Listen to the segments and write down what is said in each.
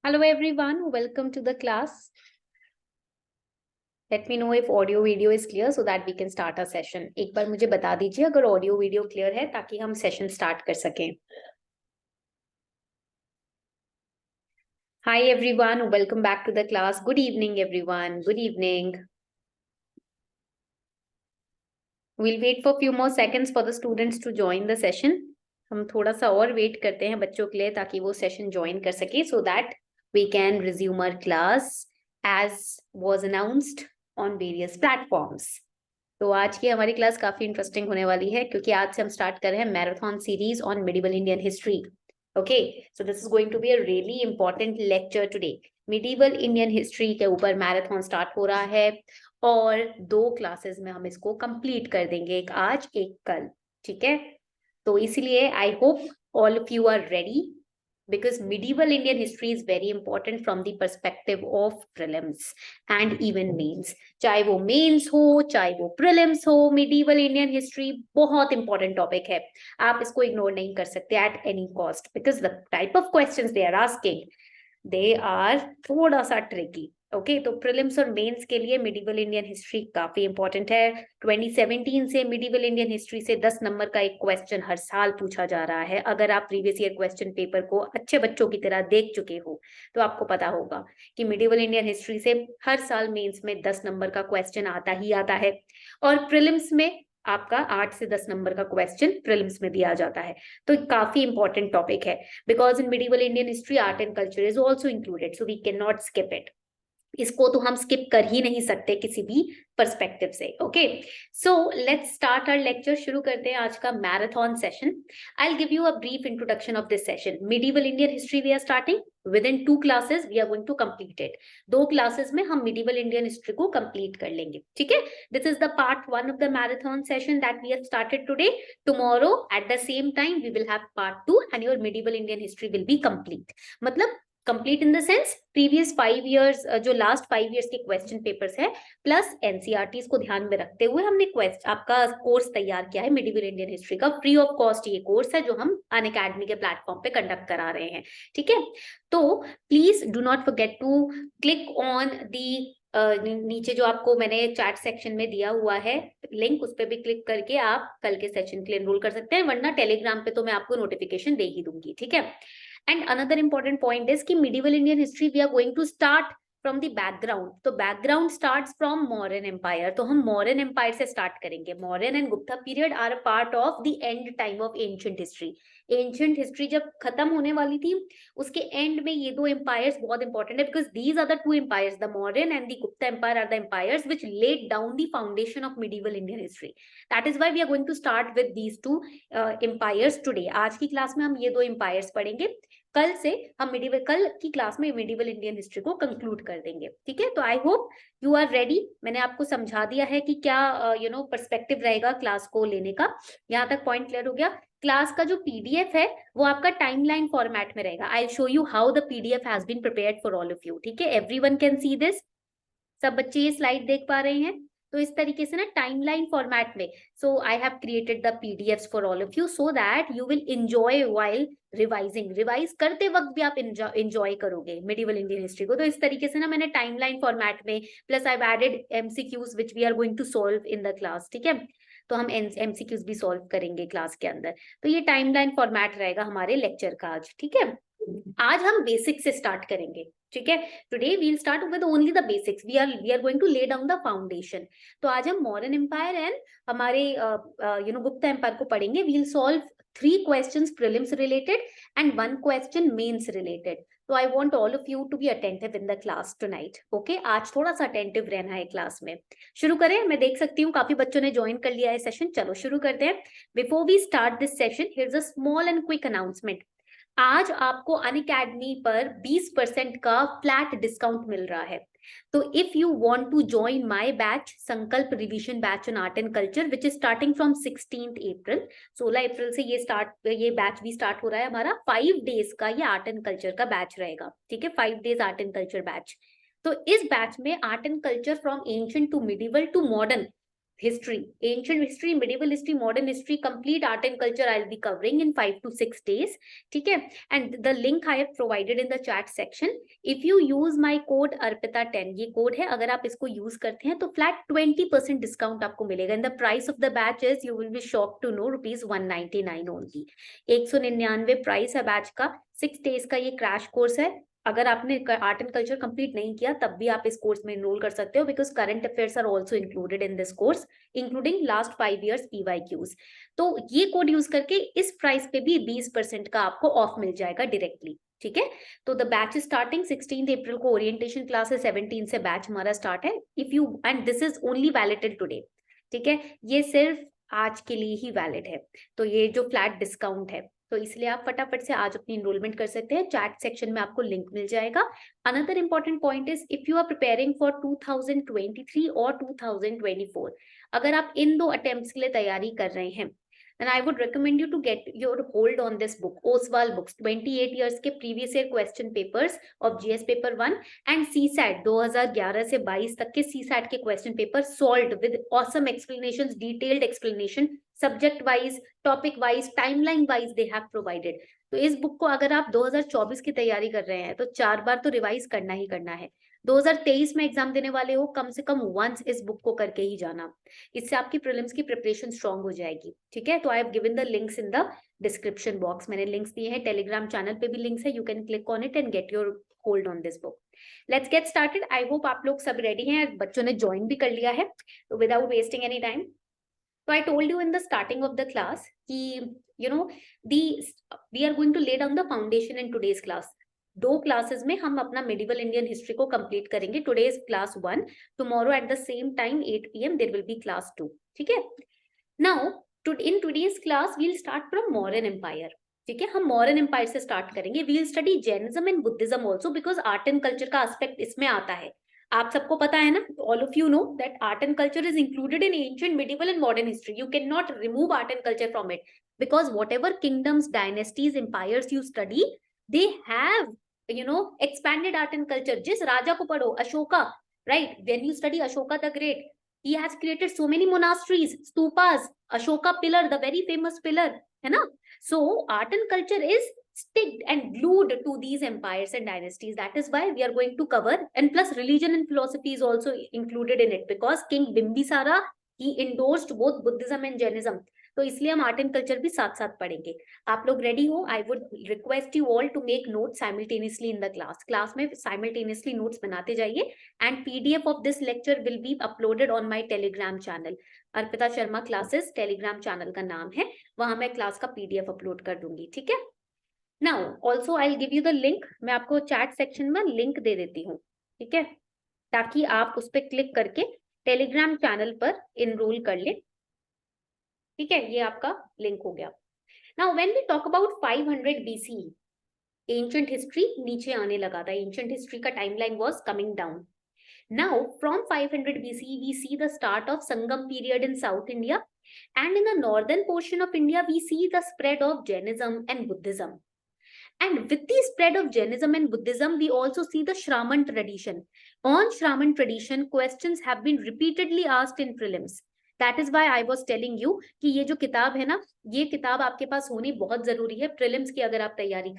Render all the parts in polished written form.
Hello everyone, welcome to the class. Let me know if audio video is clear so that we can start our session. एक बार मुझे बता दीजिए अगर audio video clear है ताकि हम session start कर सकें. Hi everyone, welcome back to the class. Good evening everyone. Good evening. We'll wait for a few more seconds for the students to join the session. हम थोड़ा सा और wait करते हैं बच्चों के लिए ताकि वो सेशन ज्वाइन कर सके so that we can resume our class as was announced on various platforms. तो आज की हमारी क्लास काफी इंटरेस्टिंग होने वाली है क्योंकि आज से हम स्टार्ट कर रहे हैं marathon series on medieval Indian history. Okay, so this is going to be a really important lecture today. Medieval Indian history के ऊपर मैराथन स्टार्ट हो रहा है और 2 क्लासेस में हम इसको कंप्लीट कर देंगे, एक आज एक कल. ठीक है, तो इसीलिए I hope all of you are ready because medieval Indian history is very important from the perspective of prelims and even mains. चाहे वो mains हो चाहे वो prelims हो, medieval Indian history बहुत important topic है. आप इसको ignore नहीं कर सकते at any cost because the type of questions they are asking, they are थोड़ा सा tricky. ओके, तो प्रीलिम्स और मेंस के लिए मिडिवल इंडियन हिस्ट्री काफी इंपॉर्टेंट है. 2017 से मिडिवल इंडियन हिस्ट्री से 10 नंबर का एक क्वेश्चन हर साल पूछा जा रहा है. अगर आप प्रीवियस ईयर क्वेश्चन पेपर को अच्छे बच्चों की तरह देख चुके हो तो आपको पता होगा कि मिडिवल इंडियन हिस्ट्री से हर साल मेंस में 10 नंबर का क्वेश्चन आता ही आता है और प्रीलिम्स में आपका 8 से 10 नंबर का क्वेश्चन प्रीलिम्स में दिया जाता है. तो काफी इंपॉर्टेंट टॉपिक है because in medieval Indian history art and culture is also included, so we can not skip it. इसको तो हम स्किप कर ही नहीं सकते किसी भी पर्सपेक्टिव से. Okay, so let's start our lecture. शुरू करते हैं आज का marathon session. I will give you a brief introduction of this session. Medieval Indian history we are starting within 2 classes. We are going to complete it. 2 classes में हम medieval Indian history को complete कर लेंगे. ठीक है, this is the part 1 of the marathon session that we have started today. Tomorrow at the same time we will have part 2 and your medieval Indian history will be complete. मतलब complete in the sense previous 5 years, जो last 5 years के question papers है plus NCERTs को ध्यान में रखते हुए हमने आपका कोर्स तैयार किया है मिडिवल इंडियन हिस्ट्री का. फ्री ऑफ कॉस्ट ये कोर्स है जो हम अनअकैडमी के प्लेटफॉर्म पे कंडक्ट करा रहे हैं. ठीक है, तो please do not forget to click on the नीचे जो आपको मैंने चैट सेक्शन में दिया हुआ है लिंक, उस पर भी क्लिक करके आप कल के सेशन के लिए एनरोल कर सकते हैं, वरना टेलीग्राम पे तो मैं आपको नोटिफिकेशन दे ही दूंगी. ठीक है, and another important point is कि medieval Indian history we are going to start from the background. तो background starts from Mauryan Empire. तो हम Mauryan Empire से start करेंगे. Mauryan and Gupta period are a part of the end time of ancient history. Ancient history जब खत्म होने वाली थी उसके end में ये 2 empires बहुत important है because these are the 2 empires, the Mauryan and the Gupta empire are the empires which laid down the foundation of medieval Indian history. That is why we are going to start with these 2 empires today. आज की class में हम ये 2 empires पढ़ेंगे. कल से हम कल की क्लास में मिडिवल इंडियन हिस्ट्री को कंक्लूड कर देंगे. ठीक है, तो I hope you are ready. मैंने आपको समझा दिया है कि क्या पर्सपेक्टिव रहेगा क्लास को लेने का. यहाँ तक पॉइंट क्लियर हो गया. क्लास का जो पीडीएफ है वो आपका टाइमलाइन फॉर्मेट में रहेगा. I show you how the PDF has been prepared for all of you. ठीक है, एवरीवन कैन सी दिस. सब बच्चे ये स्लाइड देख पा रहे हैं. तो इस तरीके से ना टाइमलाइन फॉर्मेट में, so I have created the PDFs for all of you so that you will enjoy while revising. Revise करते वक्त भी आप एंजॉय करोगे मिडिवल इंडियन हिस्ट्री को. तो इस तरीके से ना मैंने टाइमलाइन फॉर्मेट में plus I have added MCQs which we are going to solve in the class. ठीक है, तो हम एमसीक्यूज भी सॉल्व करेंगे क्लास के अंदर. तो ये टाइमलाइन फॉर्मेट रहेगा हमारे लेक्चर का आज. ठीक है, आज हम बेसिक से स्टार्ट करेंगे. ठीक है, today we will start with only the basics. We are going to lay down the foundation. तो आज हम मॉडर्न एम्पायर एंड हमारे गुप्ता एम्पायर को पढ़ेंगे. We will solve 3 questions prelims related and 1 question mains related. तो I want all of you to be attentive in the class tonight. Okay, आज थोड़ा सा अटेंटिव रहना है क्लास में. शुरू करें. मैं देख सकती हूँ काफी बच्चों ने ज्वाइन कर लिया है सेशन. चलो शुरू करते हैं. Before we start this session, here is a small and quick announcement. आज आपको अनअकैडमी पर 20% का फ्लैट डिस्काउंट मिल रहा है. तो if you want to join my batch Sankalp revision batch on art and culture which is starting from 16th April, 16 अप्रैल से ये बैच भी स्टार्ट हो रहा है हमारा. 5 डेज का ये आर्ट एंड कल्चर का बैच रहेगा. ठीक है, 5 days art and culture batch. तो इस बैच में art and culture from ancient to medieval to modern history, ancient history, medieval history, modern history, complete art and culture I'll be covering in 5 to 6 days. ठीक है, and the link I have provided in the chat section. If you use my code arpita10, ये code है, अगर आप इसको use करते हैं तो फ्लैट 20% डिस्काउंट आपको मिलेगा. and the price of the batch is, you will be shocked to know, ₹199 only. 199 price है बैच का. 6 days का ये क्रैश कोर्स है. अगर आपने आर्ट एंड कल्चर कंप्लीट नहीं किया तब भी आप इस कोर्स में एनरोल कर सकते हो, because current affairs are also included in this course, including last 5 years PYQs. तो ये कोड यूज करके इस प्राइस पे भी 20% का आपको ऑफ मिल जाएगा डायरेक्टली. ठीक है, तो द बैच स्टार्टिंग 16 अप्रैल को ओरिएंटेशन क्लास है, 17 से बैच हमारा स्टार्ट है. If you, and this is only valid today. ठीक है, ये सिर्फ आज के लिए ही वैलिड है. तो ये जो फ्लैट डिस्काउंट है, तो इसलिए आप फटाफट से आज अपनी एनरोलमेंट कर सकते हैं. चैट सेक्शन में आपको लिंक मिल जाएगा. Another important point is, if you are preparing for 2023 और 2024, अगर आप इन 2 अटेम्प्ट्स के लिए तैयारी कर रहे हैं, then I would recommend you to get your hold on this book, Oswal books, 28 years के previous year question papers of GS paper 1 and CSAT 2011 से 22 तक के CSAT के question paper solved with awesome explanations, detailed explanation, subject wise, topic wise, timeline wise they have provided. तो इस book को अगर आप 2024 की तैयारी कर रहे हैं तो 4 बार तो रिवाइज करना ही करना है. 2023 में एग्जाम देने वाले हो, कम से कम वंस इस बुक को करके ही जाना. इससे आपकी प्रीलिम्स की प्रिपरेशन स्ट्रांग हो जाएगी. ठीक है, तो आई have given the links in the description box. मैंने लिंक्स दिए हैं, टेलीग्राम चैनल पे भी लिंक्स है, you can click on it and get your hold on this book. Let's get started. I hope आप लोग सब रेडी हैं, बच्चों ने ज्वाइन भी कर लिया है. तो without wasting any time, so I told you in the starting of the class कि you know we are going to lay down the foundation in today's class. 2 classes में हम अपना medieval Indian history को complete करेंगे. Today is class 1. Tomorrow at the same time 8 PM there will be class 2. ठीक है. Now in today's class we'll start from Mauryan Empire. ठीक है, हम मॉडर्न एम्पायर से स्टार्ट करेंगे. We'll study Jainism and Buddhism also, because art and culture का aspect इसमें आता है. आप सबको पता है ना, all of you know that art and culture is included in ancient, medieval and modern history. You can not remove art and culture from it, because whatever kingdoms, dynasties, empires you study, they have expanded art and culture. जिस राजा को पढ़ो, Ashoka, right? When you study Ashoka the Great, he has created so many monasteries, stupas, Ashoka pillar, the very famous pillar, है ना? So art and culture is sticked and glued to these empires and dynasties. That is why we are going to cover, and plus religion and philosophy is also included in it, because King Bimbisara, he endorsed both Buddhism and Jainism. तो इसलिए हम art and culture भी साथ साथ पढ़ेंगे. आप लोग ready हो? I would request you all to make note simultaneously in the class में साइमल्टेनियसली नोट्स बनाते जाइए. And PDF of this lecture will be uploaded on my Telegram channel. Arpita Sharma classes Telegram channel का नाम है, वहां मैं क्लास का PDF अपलोड कर दूंगी. ठीक है. Now also I will give you the link. मैं आपको चैट सेक्शन में लिंक दे देती हूँ. ठीक है, ताकि आप उस पर क्लिक करके टेलीग्राम चैनल पर इनरोल कर ले. ठीक है, ये आपका लिंक हो गया. Now when we talk about 500 BCE, ancient history नीचे आने लगा था. एंशिएंट हिस्ट्री का timeline was coming down. Now from 500 BCE we see the start of Sangam period in south India, and in the northern portion of India we see the spread of Jainism and Buddhism. And with the spread of Jainism and Buddhism, we also see the Shraman tradition. On Shraman tradition, questions have been repeatedly asked in prelims. That is why I was telling you कि ये जो किताब है ना, ये किताब आपके पास होनी बहुत जरूरी है प्रीलिम्स की, अगर आप तैयारी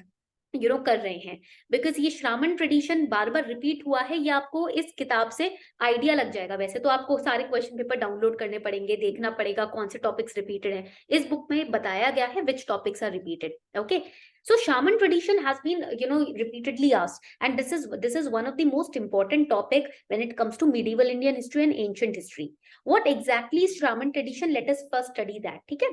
कर रहे हैं. बिकॉज ये श्रामण ट्रेडिशन बार बार रिपीट हुआ है, ये आपको इस किताब से आइडिया लग जाएगा. वैसे तो आपको सारे क्वेश्चन पेपर डाउनलोड करने पड़ेंगे, देखना पड़ेगा कौन से टॉपिक्स रिपीटेड हैं. इस बुक में बताया गया है which topics are repeated. Okay, so Shaman tradition has been repeatedly asked, and this is one of the most important topic when it comes to medieval Indian history and ancient history. What exactly is Shaman tradition? Let us first study that. ठीक है,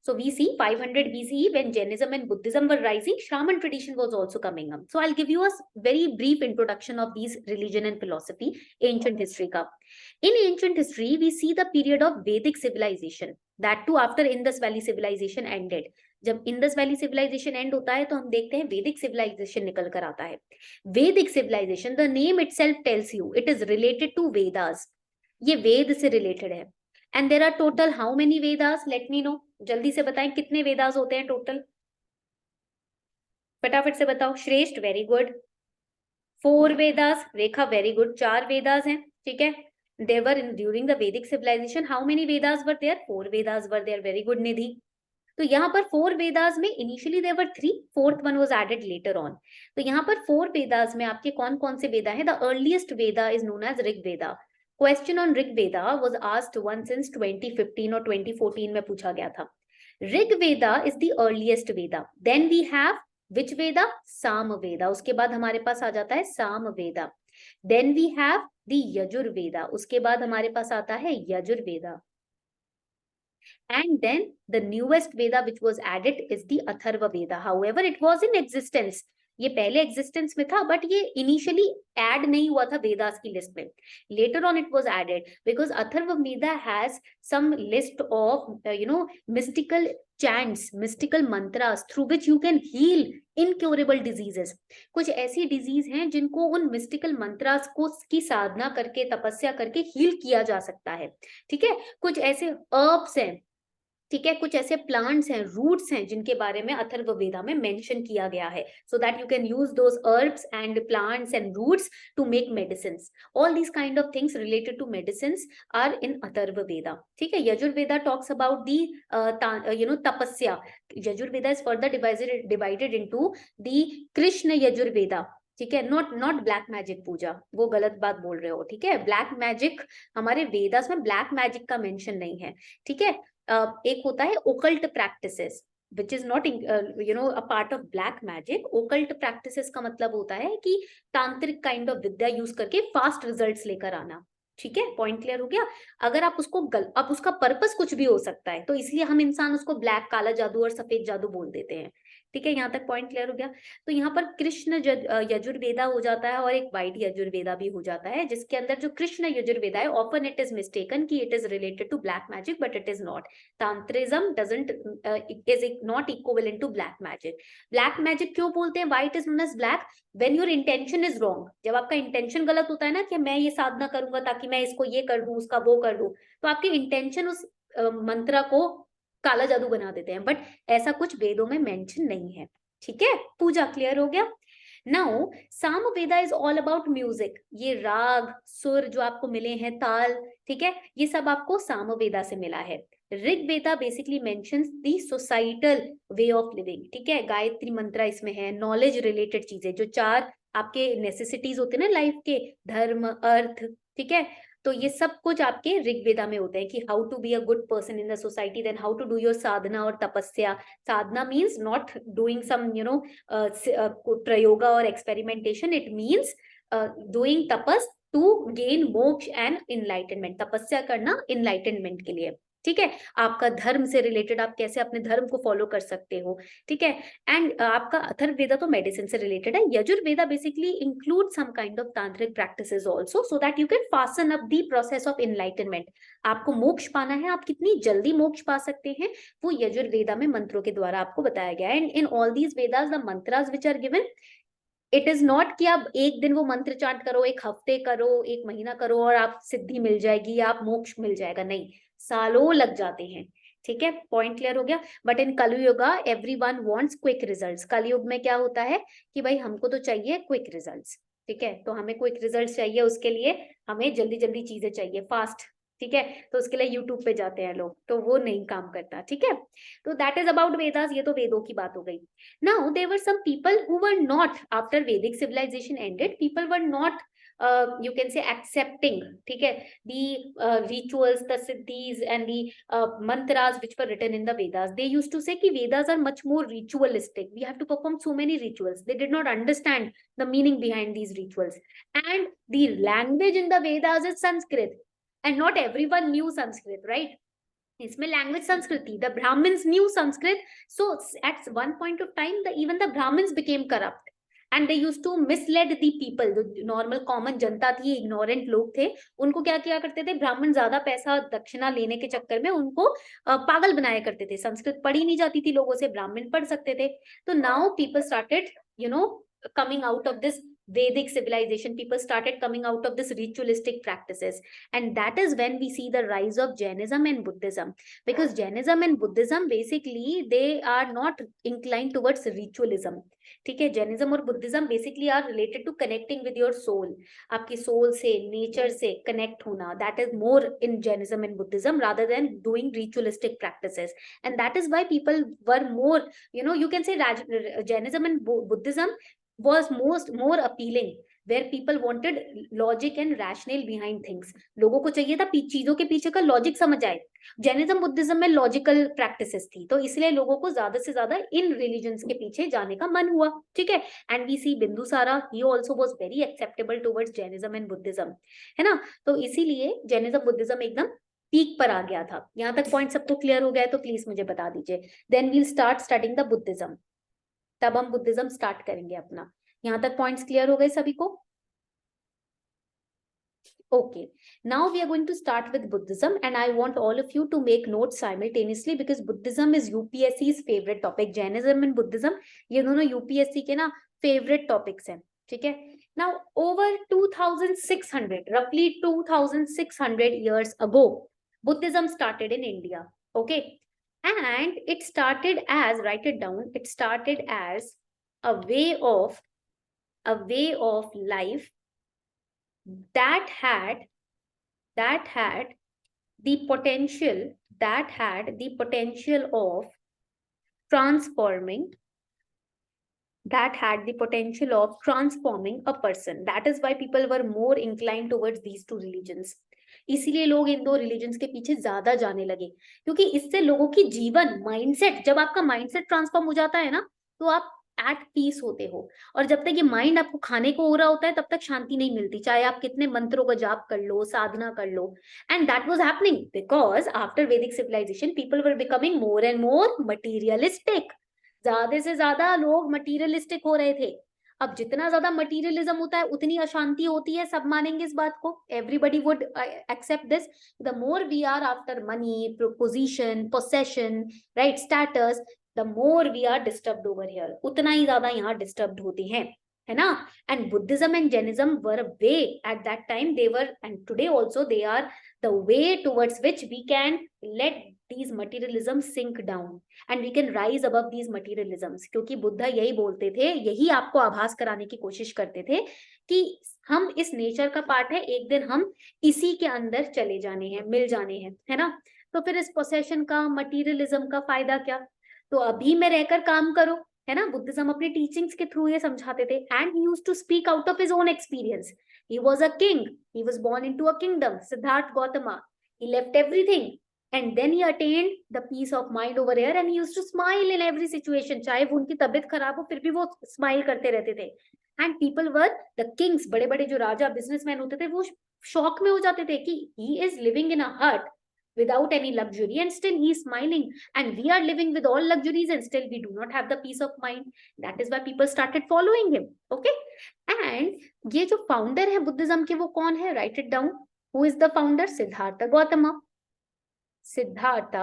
so we see 500 BCE when Jainism and Buddhism were rising, Shaman tradition was also coming up. So I'll give you a very brief introduction of these religion and philosophy, ancient history का. In ancient history we see the period of Vedic civilization, that too after Indus Valley civilization ended. जब Indus valley civilisation and होता है तो हम देखते हैं वैदिक civilisation निकल कर आता है. Vedic civilisation, the name itself tells you, it is related to Vedas. ये वेद से रिलेटेड है. And there are total how many Vedas? Let me know. जल्दी से बताएं कितने वेदास होते हैं टोटल, फटाफट से बताओ. श्रेष्ठ, वेरी गुड. 4 वेदास. रेखा, वेरी गुड. 4 वेदास हैं. ठीक है, There were during the Vedic civilization, how many Vedas were there? 4 Vedas were there. Very good, Nidhi. तो यहाँ पर 4 वेदास में initially there were 3, fourth one was added later on. तो यहाँ पर 4 वेदास में आपके कौन कौन से वेदा है? The earliest Veda is known as Rig Veda. Question on Rig Veda was asked once since 2015 और 2014 में पूछा गया था. Rig Veda is the earliest Veda. Then we have which Veda? Sama Veda. उसके बाद हमारे पास आ जाता है Sama Veda. Then we have the Yajurveda. उसके बाद हमारे पास आता है Yajurveda. And then the newest Veda which was added is the Atharva Veda. However, it was in existence. ये पहले existence में था, but ये initially add नहीं हुआ था Vedas की list में. Later on it was added because Atharva Veda has some list of mystical chants, mystical mantras through which you can heal incurable diseases. कुछ ऐसी disease हैं जिनको उन mystical mantras को की साधना करके तपस्या करके heal किया जा सकता है. ठीक है, कुछ ऐसे herbs हैं, ठीक है, कुछ ऐसे प्लांट्स हैं, रूट्स हैं जिनके बारे में अथर्व वेदा में मेंशन किया गया है, so that you can use those herbs and plants and roots to make medicines. All these kind of things related to medicines are in Atharva Veda. ठीक है, Yajurveda talks about the tapasya. Yajurveda is further divided into the Krishna Yajurveda. ठीक है, not black magic पूजा, वो गलत बात बोल रहे हो. ठीक है, ब्लैक मैजिक हमारे वेदास में ब्लैक मैजिक का मेंशन नहीं है. ठीक है, एक होता है occult practices which is not a part of black magic. Occult practices का मतलब होता है कि तांत्रिक काइंड ऑफ विद्या यूज करके फास्ट रिजल्ट्स लेकर आना. ठीक है, पॉइंट क्लियर हो गया. अगर आप उसको अब उसका पर्पस कुछ भी हो सकता है, तो इसलिए हम इंसान उसको ब्लैक, काला जादू और सफेद जादू बोल देते हैं. ठीक है, यहाँ तक पॉइंट क्लियर हो गया. तो यहाँ पर कृष्ण यजुर्वेदा हो जाता है और एक वाइट यजुर्वेदा भी हो जाता है, जिसके अंदर जो कृष्ण यजुर्वेदा है ऑफन इट इज मिस्टेकन कि it is related to black magic, but it is not. Tantrism doesn't is not equivalent to black magic. Black magic क्यों बोलते हैं? White is known as black when your intention is wrong. जब आपका intention गलत होता है ना कि मैं ये साधना करूंगा ताकि मैं इसको ये कर दूं, उसका वो कर दूं, तो आपकी इंटेंशन उस मंत्र को काला जादू बना देते हैं. बट ऐसा कुछ वेदों में मेंशन नहीं है. ठीक है, पूजा क्लियर हो गया. नाउ साम वेदा इज ऑल अबाउट म्यूजिक. ये राग सुर जो आपको मिले हैं, ताल, ठीक है, ये सब आपको साम वेदा से मिला है. Rig Veda basically mentions the societal way of living. ठीक है, गायत्री मंत्र इसमें है, नॉलेज रिलेटेड चीजें, जो 4 आपके नेसेसिटीज होते हैं ना लाइफ के, धर्म, अर्थ, ठीक है, तो ये सब कुछ आपके ऋग्वेदा में होते हैं कि how to be a good person in the society, then how to do your sadhana और tapasya. Sadhana means not doing some prayoga और experimentation. It means doing tapas to gain moksha and enlightenment. तपस्या करना इनलाइटनमेंट के लिए. ठीक है, आपका धर्म से रिलेटेड, आप कैसे अपने धर्म को फॉलो कर सकते हो. ठीक है, एंड आपका अथर्ववेदा तो मेडिसिन से रिलेटेड है. Yajurveda basically include some kind of tantric practices also, so that you can fasten up the process of enlightenment. आपको मोक्ष पाना है, आप कितनी जल्दी मोक्ष पा सकते हैं, वो यजुर्वेदा में मंत्रों के द्वारा आपको बताया गया है. And in all these Vedas the mantras which are given, it is not कि आप एक दिन वो मंत्र चांट करो, एक हफ्ते करो, एक महीना करो और आप सिद्धि मिल जाएगी या आप मोक्ष मिल जाएगा. नहीं, सालों लग जाते हैं. ठीक है, पॉइंट क्लियर हो गया. But in Kalyuga everyone wants quick results. कलयुग में क्या होता है कि भाई हमको तो चाहिए क्विक रिजल्ट्स. ठीक है, तो हमें क्विक रिजल्ट्स चाहिए, उसके लिए हमें जल्दी जल्दी चीजें चाहिए, फास्ट. ठीक है, तो उसके लिए यूट्यूब पे जाते हैं लोग, तो वो नहीं काम करता. ठीक है, तो दैट इज अबाउट वेदास. ये तो वेदों की बात हो गई. Now there were some people who were not, after Vedic civilization ended, people were not you can say accepting, ठीक है, the rituals, the siddhis and the mantras which were written in the Vedas. They used to say कि Vedas are much more ritualistic. We have to perform so many rituals. They did not understand the meaning behind these rituals. And the language in the Vedas is Sanskrit. And not everyone knew Sanskrit, right? इसमें language Sanskrit थी. The Brahmins knew Sanskrit, so at one point of time even the Brahmins became corrupt and they used to mislead the people. जो normal common जनता थी, ignorant लोग थे, उनको क्या किया करते थे, ब्राह्मण ज्यादा पैसा दक्षिणा लेने के चक्कर में उनको पागल बनाया करते थे. संस्कृत पढ़ी नहीं जाती थी लोगों से, ब्राह्मण पढ़ सकते थे. तो now people started coming out of this Vedic civilization, people started coming out of this ritualistic practices, and that is when we see the rise of Jainism and Buddhism, because Jainism and Buddhism basically they are not inclined towards ritualism. ठीक है, Jainism और Buddhism basically are related to connecting with your soul, आपकी soul से, nature से connect होना, that is more in Jainism and Buddhism rather than doing ritualistic practices. And that is why people were more, you can say Jainism and Buddhism was more appealing, where people wanted logic and rationale behind things. लोगों को चाहिए था चीजों के पीछे का logic समझ आए. जैनिज्म बुद्धिज्म में लॉजिकल प्रैक्टिसेस थी, तो इसलिए लोगों को ज्यादा से ज्यादा इन रिलीजन्स के पीछे जाने का मन हुआ. ठीक है, and we see Bindusara, he also was very acceptable towards Jainism and Buddhism, है ना. तो इसीलिए जैनिज्म बुद्धिज्म एकदम पीक पर आ गया था. यहाँ तक पॉइंट सबको क्लियर हो गया है तो प्लीज मुझे बता दीजिए. Then we'll start studying the Buddhism, तब हम बुद्धिज्म स्टार्ट करेंगे अपना. यहाँ तक पॉइंट्स क्लियर हो गए सभी को? Okay, now we are going to start with Buddhism, and I want all of you to make notes simultaneously because Buddhism is UPSC's favorite topic. Jainism and Buddhism ये दोनों UPSC के ना favorite topics हैं. ठीक है. Now over 2600, roughly 2600 years ago, Buddhism started in India. Okay, and it started as, write it down, it started as a way of life that had the potential of transforming a person. That is why people were more inclined towards these two religions. इसीलिए लोग इन दो religions के पीछे ज्यादा जाने लगे, क्योंकि इससे लोगों की जीवन माइंडसेट, जब आपका माइंडसेट ट्रांसफॉर्म हो जाता है ना, तो आप एट पीस होते हो. और जब तक ये माइंड आपको खाने को हो रहा होता है तब तक शांति नहीं मिलती, चाहे आप कितने मंत्रों का जाप कर लो, साधना कर लो. And that was happening because after Vedic civilisation people were becoming more and more materialistic. ज्यादा से ज्यादा लोग मटीरियलिस्टिक हो रहे थे. अब जितना ज्यादा मटीरियलिज्म होता है उतनी अशांति होती है, सब मानेंगे इस बात को. Everybody would accept this. The more we are after money, position, possession, right, status, the more we are disturbed over here, उतना ही ज्यादा यहाँ disturbed होते हैं, है ना. And Buddhism and Jainism were a way at that time, they were, and today also they are the way towards which we can let these materialism sink down and we can rise above these materialisms. क्योंकि बुद्धा यही बोलते थे, यही आपको आभास कराने की कोशिश करते थे कि हम इस नेचर का पार्ट है, एक दिन हम इसी के अंदर चले जाने हैं, मिल जाने हैं, है ना. तो फिर इस पोसेशन का, मटीरियलिज्म का फायदा क्या? तो अभी में रहकर काम करो, है ना. बुद्धिज्म अपने टीचिंग्स के थ्रू ये समझाते थे. And he used to speak out of his own experience. He was a king, he was born into a kingdom, Siddhartha Gautam. He left everything and then he attained the peace of mind over here and he used to smile in every situation. चाहे वो उनकी तबीयत खराब हो फिर भी वो smile करते रहते थे. and people were the kings, बड़े बड़े जो राजा बिजनेसमैन होते थे वो शौक में हो जाते थे कि he is living in a hut without any luxury and still he is smiling, and we are living with all luxuries and still we do not have the peace of mind. That is why people started following him. Okay, and ये जो founder है Buddhism के वो कौन है? Right it down. Who is the founder? Siddharth Gautam. Siddharth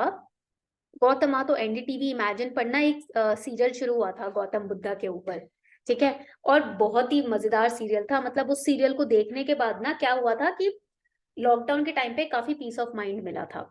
Gautam. तो NDTV imagine पढ़ना, एक सीरियल शुरू हुआ था गौतम बुद्धा के ऊपर. ठीक है, और बहुत ही मजेदार सीरियल था. मतलब उस सीरियल को देखने के बाद ना क्या हुआ था कि लॉकडाउन के टाइम पे काफी पीस ऑफ माइंड मिला था.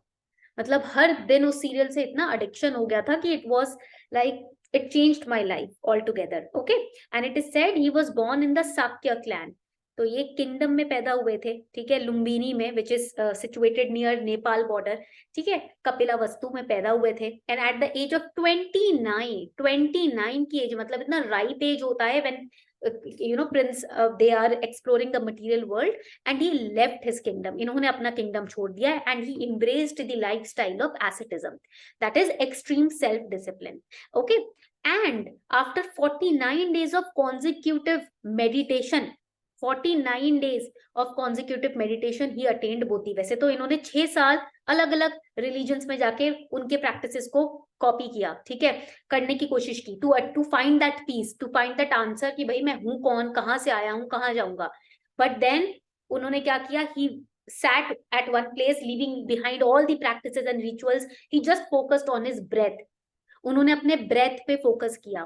मतलब हर दिन उस सीरियल से इतना एडिक्शन हो गया था कि it was like it changed my life all together. Okay, and it is said he was born in the Shakya clan. तो ये किंगडम में पैदा हुए थे. ठीक है, लुम्बिनी में, which is situated near Nepal border. ठीक है, कपिलावस्तु में पैदा हुए थे. And at the age of 29 की एज, मतलब इतना राइप एज होता है when prince they are exploring the material world, and he left his kingdom. इन्होंने अपना किंगडम छोड़ दिया and he embraced the lifestyle of asceticism, that is extreme self discipline. Okay, and after 49 days of consecutive meditation, 49 days of consecutive meditation he attained bodhi. वैसे तो इन्होंने 6 साल अलग अलग रिलीजन्स में जाके उनके प्रैक्टिसेस को कॉपी किया. ठीक है, करने की कोशिश की to find that peace, to find that answer कि भाई मैं हूं कौन, कहां से आया हूं, कहां जाऊंगा. बट देन उन्होंने क्या किया? ही sat at one place, leaving behind all the practices and rituals. He just focused on his breath. उन्होंने अपने ब्रेथ पे फोकस किया.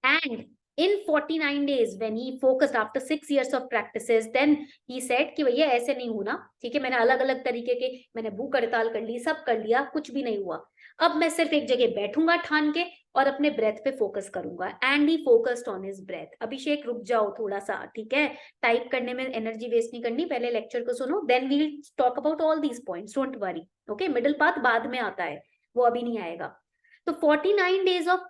And In 49 days when he focused after 6 years of practices, then he said कि भैया ऐसे नहीं होना, ठीक है, मैंने अलग अलग तरीके के, मैंने भूख हड़ताल कर ली, सब कर लिया, कुछ भी नहीं हुआ, अब मैं सिर्फ एक जगह बैठूंगा ठान के और अपने ब्रेथ पे फोकस करूंगा. And he focused on his breath. Abhishek रुक जाओ थोड़ा सा, ठीक है, टाइप करने में एनर्जी वेस्ट नहीं करनी, पहले लेक्चर को सुनो, then we will talk about all these points, don't worry. Okay, middle part बाद में आता है, वो अभी नहीं आएगा. तो 49 days of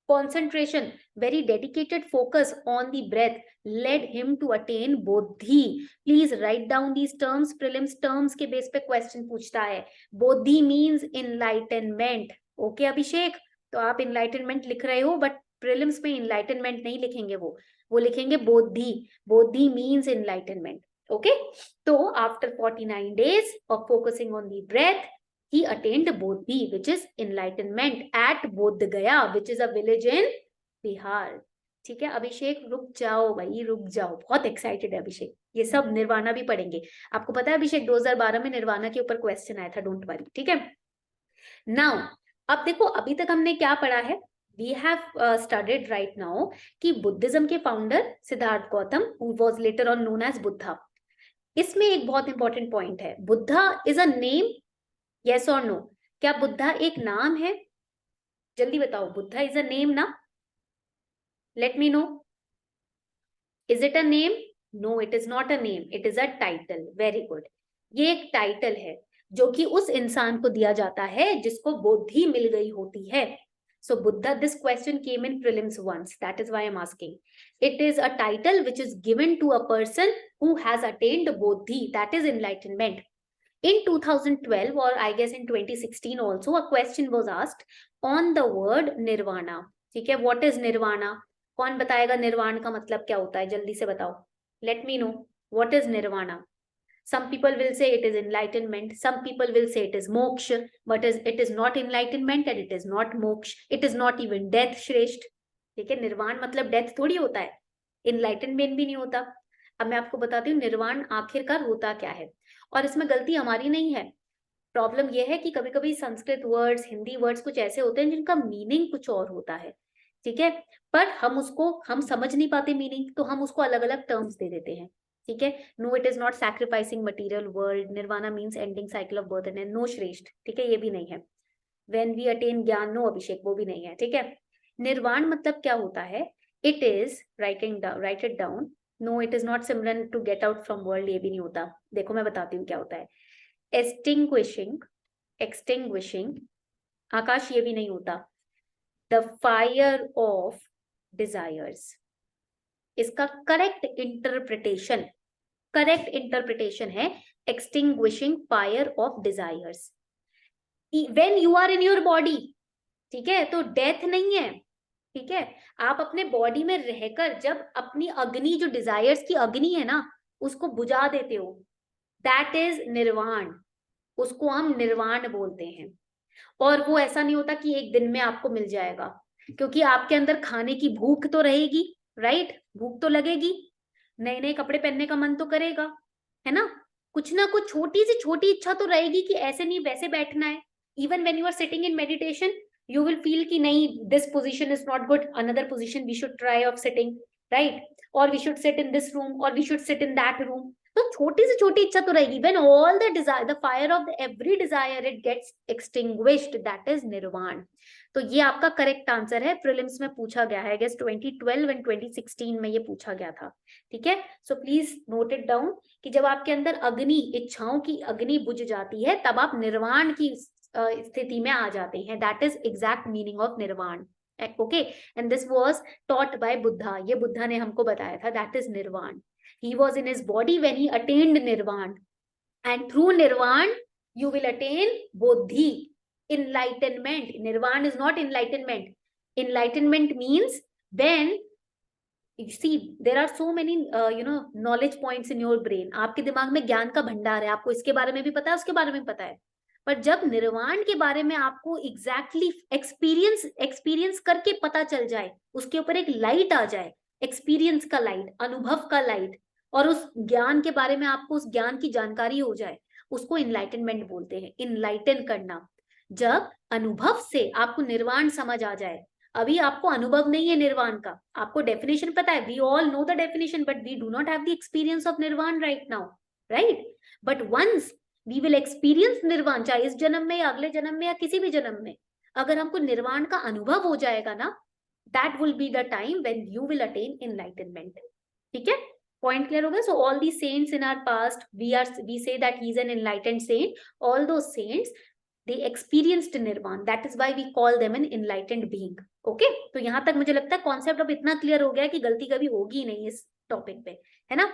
concentration, very dedicated focus on the breath led him to attain bodhi. Please write down these terms, prelims terms के बेस पे क्वेश्चन पूछता है. bodhi means enlightenment. ओके अभिषेक, तो आप enlightenment लिख रहे हो, बट prelims में enlightenment नहीं लिखेंगे, वो लिखेंगे bodhi. bodhi means enlightenment. Okay, तो after 49 days of focusing on the breath, he attained bodhi, which is enlightenment, at Bodh Gaya, which is a village in Bihar. ठीक है अभिषेक, रुक जाओ भाई, रुक जाओ, बहुत एक्साइटेड है अभिषेक, ये सब निर्वाणा भी पढ़ेंगे. आपको पता है अभिषेक 2012 में निर्वाणा के ऊपर क्वेश्चन आया था, डोंट वरी. ठीक है, नाउ अब देखो अभी तक हमने क्या पढ़ा है. We have studied right now कि बुद्धिज्म के founder Siddharth Gautam, who was later on known as Buddha. इसमें एक बहुत इंपॉर्टेंट पॉइंट है, Buddha is a name, yes or no? क्या बुद्धा एक नाम है? जल्दी बताओ, बुद्धा इज अ नेम ना? Let me know. Is it a name? No, it is not a name, it is a title. Very good, ये एक टाइटल है जो कि उस इंसान को दिया जाता है जिसको बुद्धि मिल गई होती है. So Buddha, this question came in prelims once, that is why I'm asking. It is a title which is given to a person who has attained bodhi, that is enlightenment. In 2012 or I guess in 2016 also, a question was asked on the word nirvana. ठीक है, what is nirvana? कौन बताएगा निर्वाण का मतलब क्या होता है, जल्दी से बताओ. Let me know what is nirvana. Some people will say it is enlightenment, some people will say it is moksha, but it is not enlightenment and it is not moksha, it is not even death. श्रेष्ठ, ठीक है, निर्वाण मतलब death थोड़ी होता है, enlightenment भी नहीं होता. अब मैं आपको बताती हूँ निर्वाण आखिरकार होता क्या है, और इसमें गलती हमारी नहीं है. प्रॉब्लम यह है कि कभी कभी संस्कृत वर्ड्स, हिंदी वर्ड्स कुछ ऐसे होते हैं जिनका मीनिंग कुछ और होता है, ठीक है, पर हम समझ नहीं पाते मीनिंग, तो हम उसको अलग अलग टर्म्स दे देते हैं. ठीक है, no it is not sacrificing material world, nirvana means ending cycle of birth and death. No Shreshth, ठीक है, ये भी नहीं है. When we attain gyan, no Abhishek, वो भी नहीं है. ठीक है, निर्वाण मतलब क्या होता है? It is write it down. No it is not similar to get out from world, ये भी नहीं होता. देखो मैं बताती हूँ क्या होता है. एक्सटिंग्विशिंग, आकाश ये भी नहीं होता. द फायर ऑफ डिजायर्स, इसका करेक्ट इंटरप्रिटेशन है extinguishing fire of desires. When you are in your body, ठीक है, तो डेथ नहीं है. ठीक है, आप अपने बॉडी में रहकर जब अपनी अग्नि, जो डिजायर्स की अग्नि है ना, उसको बुझा देते हो, दैट इज निर्वाण. उसको हम निर्वाण बोलते हैं. और वो ऐसा नहीं होता कि एक दिन में आपको मिल जाएगा, क्योंकि आपके अंदर खाने की भूख तो रहेगी, राइट, भूख तो लगेगी, नए नए कपड़े पहनने का मन तो करेगा, है ना, कुछ ना कुछ छोटी से छोटी इच्छा तो रहेगी कि ऐसे नहीं वैसे बैठना है. Even when you are sitting in meditation, you will feel कि नहीं, this position is not good, another position we should try of sitting, right, or we should sit in this room, or we should sit in that room. तो छोटी से छोटी इच्छा तो रहेगी. when all the desire, the fire of every desire, it gets extinguished, that is nirvana. तो ये आपका करेक्ट आंसर है. प्रीलिम्स में पूछा गया है, I guess 2012 एंड 2016 में ये पूछा गया था. ठीक है, so please note it down कि जब आपके अंदर अग्नि, इच्छाओं की अग्नि बुझ जाती है, तब आप निर्वाण की स्थिति में आ जाते हैं. That is exact meaning of nirvana. Okay, and this was taught by Buddha. ये बुद्धा ने हमको बताया था, that is nirvana. He was in his body when he attained nirvana, and through nirvana you will attain bodhi, enlightenment. Nirvana is not enlightenment. Enlightenment means when you see there are so many knowledge points in your brain. आपके दिमाग में ज्ञान का भंडार है, आपको इसके बारे में भी पता है, उसके बारे में पता है, पर जब निर्वाण के बारे में आपको एग्जैक्टली एक्सपीरियंस करके पता चल जाए, उसके ऊपर एक लाइट आ जाए, एक्सपीरियंस का लाइट, अनुभव का लाइट, और उस ज्ञान के बारे में आपको उस ज्ञान की जानकारी हो जाए, उसको इनलाइटनमेंट बोलते हैं. इनलाइटन करना, जब अनुभव से आपको निर्वाण समझ आ जाए, अभी आपको अनुभव नहीं है निर्वाण का, आपको डेफिनेशन पता है, we all know the definition but we do not have the experience of nirvana right now, right? But once we will experience nirvana, चाहे इस जन्म में या अगले जन्म में या किसी भी जन्म में, अगर हमको निर्वाण का अनुभव हो जाएगा ना, that will be the time when you will attain enlightenment. ठीक है, पॉइंट क्लियर हो गया? So all the saints in our past, we say that he is an enlightened saint, although saints they experienced nirvana, that is why we call them an enlightened being. okay, तो यहां तक मुझे लगता है concept अब इतना clear हो गया कि गलती कभी होगी ही नहीं इस टॉपिक पे, है ना?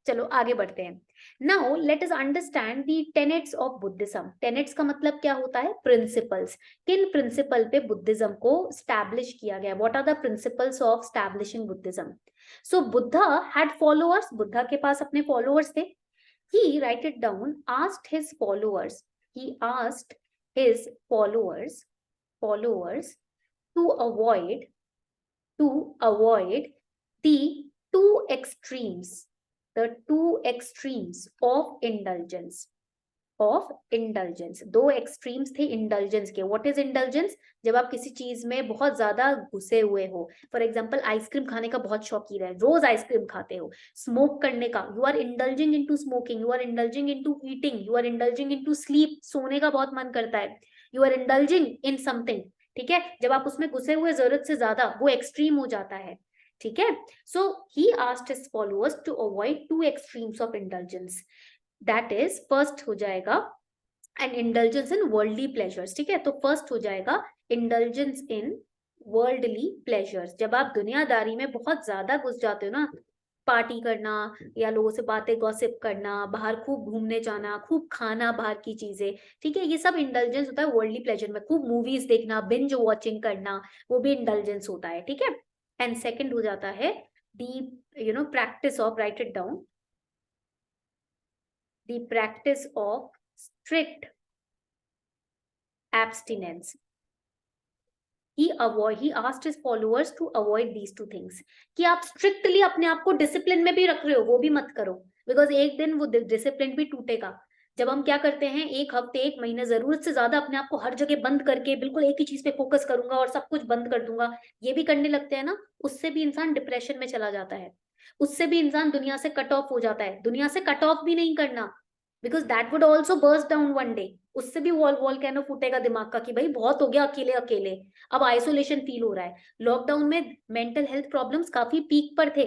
चलो आगे बढ़ते हैं। Now let us understand the tenets of Buddhism. Tenets का मतलब क्या होता है? प्रिंसिपल्स। किन प्रिंसिपल पे बुद्धिज्म को स्टैब्लिश किया गया? What are the principles of establishing Buddhism? So Buddha had followers, Buddha के पास अपने फॉलोअर्स थे। He write it down, asked his followers, he asked his followers to avoid the two extremes of indulgence, दो extremes थे indulgence के। What is indulgence? जब आप किसी चीज में बहुत ज्यादा घुसे हुए हो, फॉर एग्जांपल आइसक्रीम खाने का बहुत शौकीन है, रोज आइसक्रीम खाते हो, स्मोक करने का, you are indulging into smoking, you are indulging into eating, you are indulging into sleep, सोने का बहुत मन करता है, you are indulging in something. ठीक है, जब आप उसमें घुसे हुए जरूरत से ज्यादा, वो एक्सट्रीम हो जाता है। ठीक है, so he asked his followers to avoid two extremes of indulgence, that is first हो जाएगा and indulgence in worldly pleasures. ठीक है, तो फर्स्ट हो जाएगा इंडल्जेंस इन वर्ल्डली प्लेजर्स। जब आप दुनियादारी में बहुत ज्यादा घुस जाते हो ना, पार्टी करना या लोगों से बातें गॉसिप करना, बाहर खूब घूमने जाना, खूब खाना बाहर की चीजें, ठीक है, ये सब इंडल्जेंस होता है वर्ल्डली प्लेजर में। खूब मूवीज देखना, बिंज वॉचिंग करना, वो भी इंडल्जेंस होता है। ठीक है, एंड सेकंड हो जाता है the practice of, write it down, the practice of strict abstinence. He asked his followers to avoid these two things, कि आप स्ट्रिक्टली अपने आप को डिसिप्लिन में भी रख रहे हो, वो भी मत करो, बिकॉज एक दिन वो डिसिप्लिन भी टूटेगा। जब हम क्या करते हैं, एक हफ्ते एक महीने जरूरत से ज्यादा अपने आप को हर जगह बंद करके बिल्कुल एक ही चीज पे फोकस करूंगा और सब कुछ बंद कर दूंगा, ये भी करने लगते हैं ना, उससे भी इंसान डिप्रेशन में चला जाता है, उससे भी इंसान दुनिया से कट ऑफ हो जाता है। दुनिया से कट ऑफ भी नहीं करना, because that would also burst down one day, उससे भी वॉल्केनो फूटेगा दिमाग का कि भाई बहुत हो गया अकेले अकेले, अब आइसोलेशन फील हो रहा है। लॉकडाउन में मेंटल हेल्थ प्रॉब्लम्स काफी पीक पर थे,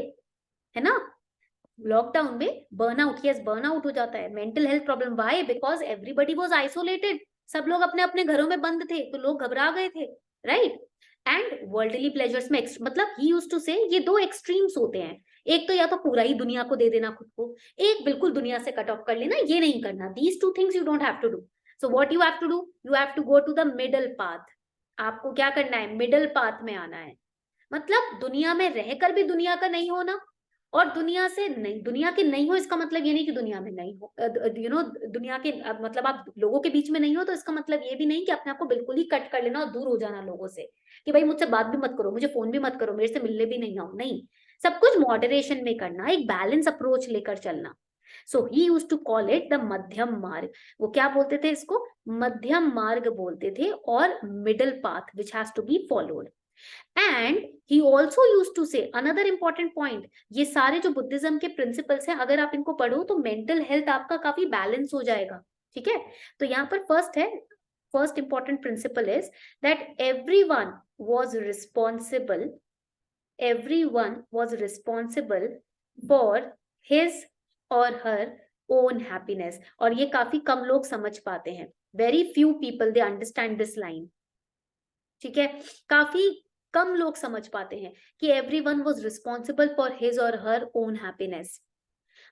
है ना? लॉकडाउन में बर्नआउट, यस बर्नआउट हो जाता है, mental health problem, why? Because everybody was isolated, सब लोग अपने अपने घरों में बंद थे, तो लोग घबरा गए थे, राइट? एंड वर्ल्डली प्लेजर्स में मतलब ही यूज्ड टू से ये दो एक्सट्रीम्स होते हैं, एक तो या तो पूरा ही दुनिया को दे देना खुद को, एक बिल्कुल दुनिया से कट ऑफ कर लेना, ये नहीं करना। These two things you don't have to do. So what you have to do, you have to go to the middle path. आपको क्या करना है? मिडल पाथ में आना है, मतलब दुनिया में रहकर भी दुनिया का नहीं होना, और दुनिया से नहीं, दुनिया के नहीं हो इसका मतलब ये नहीं कि दुनिया में नहीं हो, दुनिया के मतलब आप लोगों के बीच में नहीं हो, तो इसका मतलब ये भी नहीं कि अपने आप को बिल्कुल ही कट कर लेना और दूर हो जाना लोगों से, कि भाई मुझसे बात भी मत करो, मुझे फोन भी मत करो, मेरे से मिलने भी नहीं आओ, नहीं। सब कुछ मॉडरेशन में करना, एक बैलेंस अप्रोच लेकर चलना। So he used to call it the madhyam marg. वो क्या बोलते थे इसको? मध्यम मार्ग बोलते थे, और middle path which has to be followed. And he also use to say another important point, ये सारे जो बुद्धिज्म के प्रिंसिपल्स हैं, अगर आप इनको पढ़ो तो मेंटल हेल्थ आपका काफी बैलेंस हो जाएगा। ठीक है, तो यहाँ पर first important principle is that everyone was responsible for his और हर ओन हैप्पीनेस। और ये काफी कम लोग समझ पाते हैं, very few people they understand this line. ठीक है, काफी कम लोग समझ पाते हैं कि everyone was responsible for his और हर ओन हैप्पीनेस।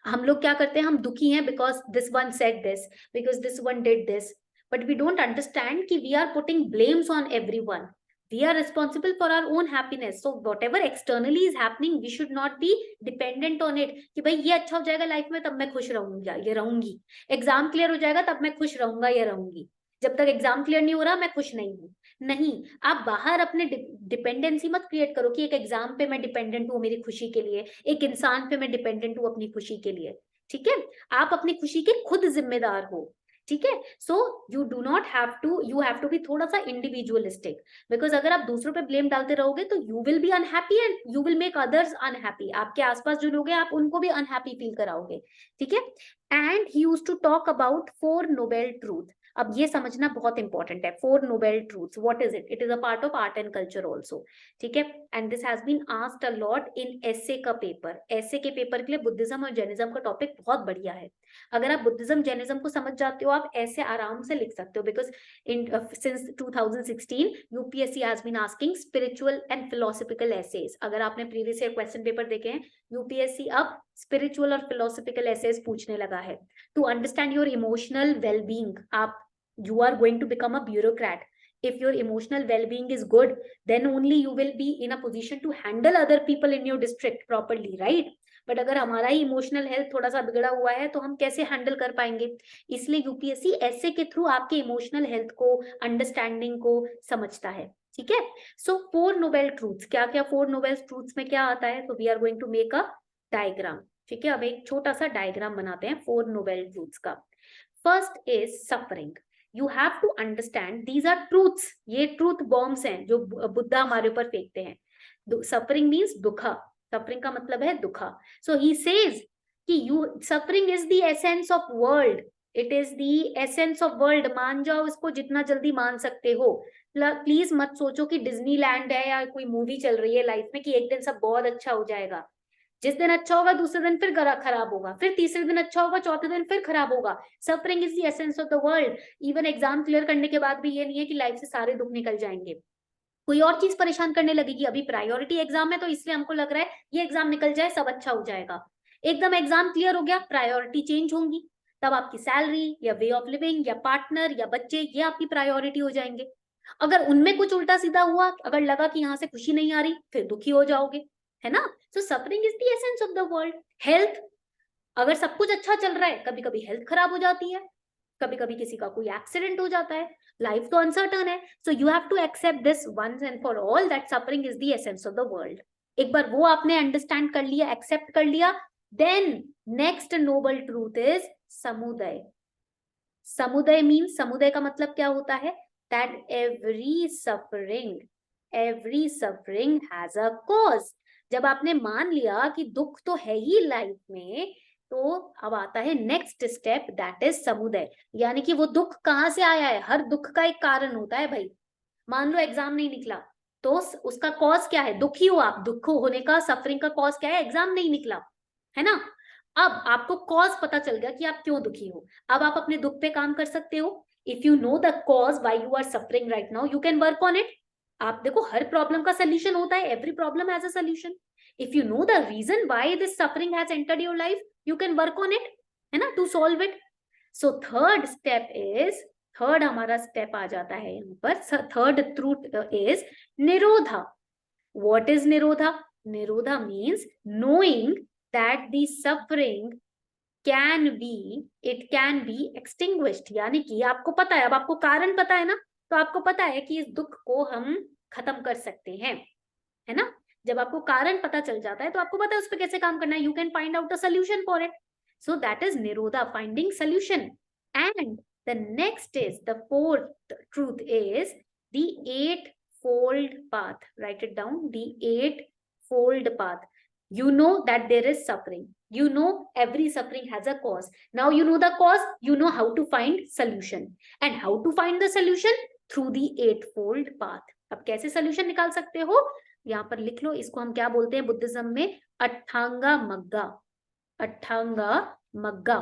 हम लोग क्या करते हैं, हम दुखी हैं because this one said this, because this one did this, but we don't understand कि we are putting blames on everyone, we are responsible for our own happiness. So whatever externally is happening, we should not be dependent on it कि भाई ये अच्छा हो जाएगा life में तब मैं खुश रहूंगा या रहूंगी, एग्जाम क्लियर हो जाएगा तब मैं खुश रहूंगा या रहूंगी, जब तक एग्जाम क्लियर नहीं हो रहा मैं खुश नहीं हूँ। नहीं, आप बाहर अपने डिपेंडेंसी मत क्रिएट करो कि एक एग्जाम पे मैं डिपेंडेंट हूँ मेरी खुशी के लिए, एक इंसान पे मैं डिपेंडेंट हूँ अपनी खुशी के लिए। ठीक है, आप अपनी खुशी के खुद जिम्मेदार हो। ठीक है। So you do not have to, you have to be थोड़ा सा इंडिविजुअलिस्टिक, बिकॉज अगर आप दूसरों पे ब्लेम डालते रहोगे तो you will be unhappy and you will make others unhappy. आपके आसपास जो लोग हैं आप उनको भी अनहैप्पी फील कराओगे, ठीक है। And he used to talk about 4 noble truth. अब ये समझना बहुत इंपॉर्टेंट है, 4 noble truths, what is it? It is a part of art and culture also, ठीक है। And this has been asked a lot in essay का paper. एसे के paper के लिए बुद्धिज्म और जैनिज्म का टॉपिक बहुत बढ़िया है। अगर आप बुद्धिज्म जैनिज्म को समझ जाते हो आप ऐसे आराम से लिख सकते हो, because in since 2016 UPSC has been asking spiritual and philosophical essays. अगर आपने प्रीवियस ईयर क्वेश्चन पेपर देखे हैं, यूपीएससी अब स्पिरिचुअल और फिलोसफिकल एसेज पूछने लगा है। To understand your emotional wellbeing, आप you are going to become a bureaucrat. If your emotional well-being is good, then only you will be in a position to handle other people in your district properly, right? But अगर हमारा ही emotional health थोड़ा सा बिगड़ा हुआ है तो हम कैसे हैंडल कर पाएंगे? इसलिए यूपीएससी ऐसे के थ्रू आपके इमोशनल हेल्थ को, अंडरस्टैंडिंग को समझता है, ठीक है। सो 4 नोबेल ट्रूथ्स, क्या क्या 4 नोबेल ट्रूथ्स में क्या आता है? तो we are going to make a diagram, ठीक है। अब एक छोटा सा डायग्राम बनाते हैं 4 नोबेल ट्रूथ्स का। First is suffering. You have to understand these are truths, ये ट्रूथ बॉम्ब्स हैं जो बुद्धा हमारे ऊपर फेंकते हैं। सफरिंग मीन्स दुखा, सफरिंग का मतलब है दुखा। सो ही सेज कि you suffering is the essence of world, it is the essence of world. मान जाओ इसको जितना जल्दी मान सकते हो। प्लीज मत सोचो कि डिज्नीलैंड है या कोई मूवी चल रही है लाइफ में कि एक दिन सब बहुत अच्छा हो जाएगा। जिस दिन अच्छा होगा दूसरे दिन फिर खराब होगा, फिर तीसरे दिन अच्छा होगा, चौथे दिन फिर खराब होगा। Suffering is the essence of the world. Even exam clear करने के बाद भी ये नहीं है कि लाइफ से सारे दुख निकल जाएंगे, कोई और चीज परेशान करने लगेगी। अभी प्रायोरिटी एग्जाम है तो इसलिए हमको लग रहा है ये एग्जाम निकल जाए सब अच्छा हो जाएगा। एकदम एग्जाम क्लियर हो गया, प्रायोरिटी चेंज होंगी, तब आपकी सैलरी या वे ऑफ लिविंग या पार्टनर या बच्चे ये आपकी प्रायोरिटी हो जाएंगे। अगर उनमें कुछ उल्टा सीधा हुआ, अगर लगा कि यहाँ से खुशी नहीं आ रही, फिर दुखी हो जाओगे, है ना। So suffering is the essence of the world. Health, अगर सब कुछ अच्छा चल रहा है कभी कभी हेल्थ खराब हो जाती है, कभी कभी किसी का कोई एक्सीडेंट हो जाता है, लाइफ तो अनसर्टन है। So you have to accept this once and for all that suffering is the essence of the world. एक बार वो आपने अंडरस्टैंड कर लिया, एक्सेप्ट कर लिया, then next noble truth is samudaya. Samudaya means, samudaya का मतलब क्या होता है? That every suffering has a cause. जब आपने मान लिया कि दुख तो है ही लाइफ में, तो अब आता है नेक्स्ट स्टेप, दैट इज समुदय। यानी कि वो दुख कहाँ से आया है? हर दुख का एक कारण होता है भाई। मान लो एग्जाम नहीं निकला तो उसका कॉज क्या है? दुखी हो आप, दुख होने का, सफरिंग का कॉज क्या है? एग्जाम नहीं निकला, है ना। अब आपको कॉज पता चल गया कि आप क्यों दुखी हो, अब आप अपने दुख पे काम कर सकते हो। If you know the cause why you are suffering right now, you can work on it. आप देखो हर प्रॉब्लम का सोल्यूशन होता है, every problem has a solution. If you know the reason why this suffering has entered your life, you can work on it, है ना, to solve it. So third step is, third हमारा step आ जाता है यहाँ पर, third truth is निरोधा। What is nirodha? Nirodha means knowing that the suffering can be, it can be extinguished. यानी कि आपको पता है, अब आपको कारण पता है ना, तो आपको पता है कि इस दुख को हम खत्म कर सकते हैं, है ना। जब आपको कारण पता चल जाता है तो आपको पता है उस पर कैसे काम करना है, you can find out a solution for it. So that is nirodha, finding solution. And the next is, the fourth truth is the eight fold path. Write it down, the 8-fold path. You know that there is suffering, you know every suffering has a cause. Now you know the cause, you know how to find solution, and how to find the solution through the 8-fold path. अब कैसे solution निकाल सकते हो? यहाँ पर लिख लो, इसको हम क्या बोलते हैं बुद्धिज्म में? अट्ठांगा मग्गा। अट्ठांगा मग्गा,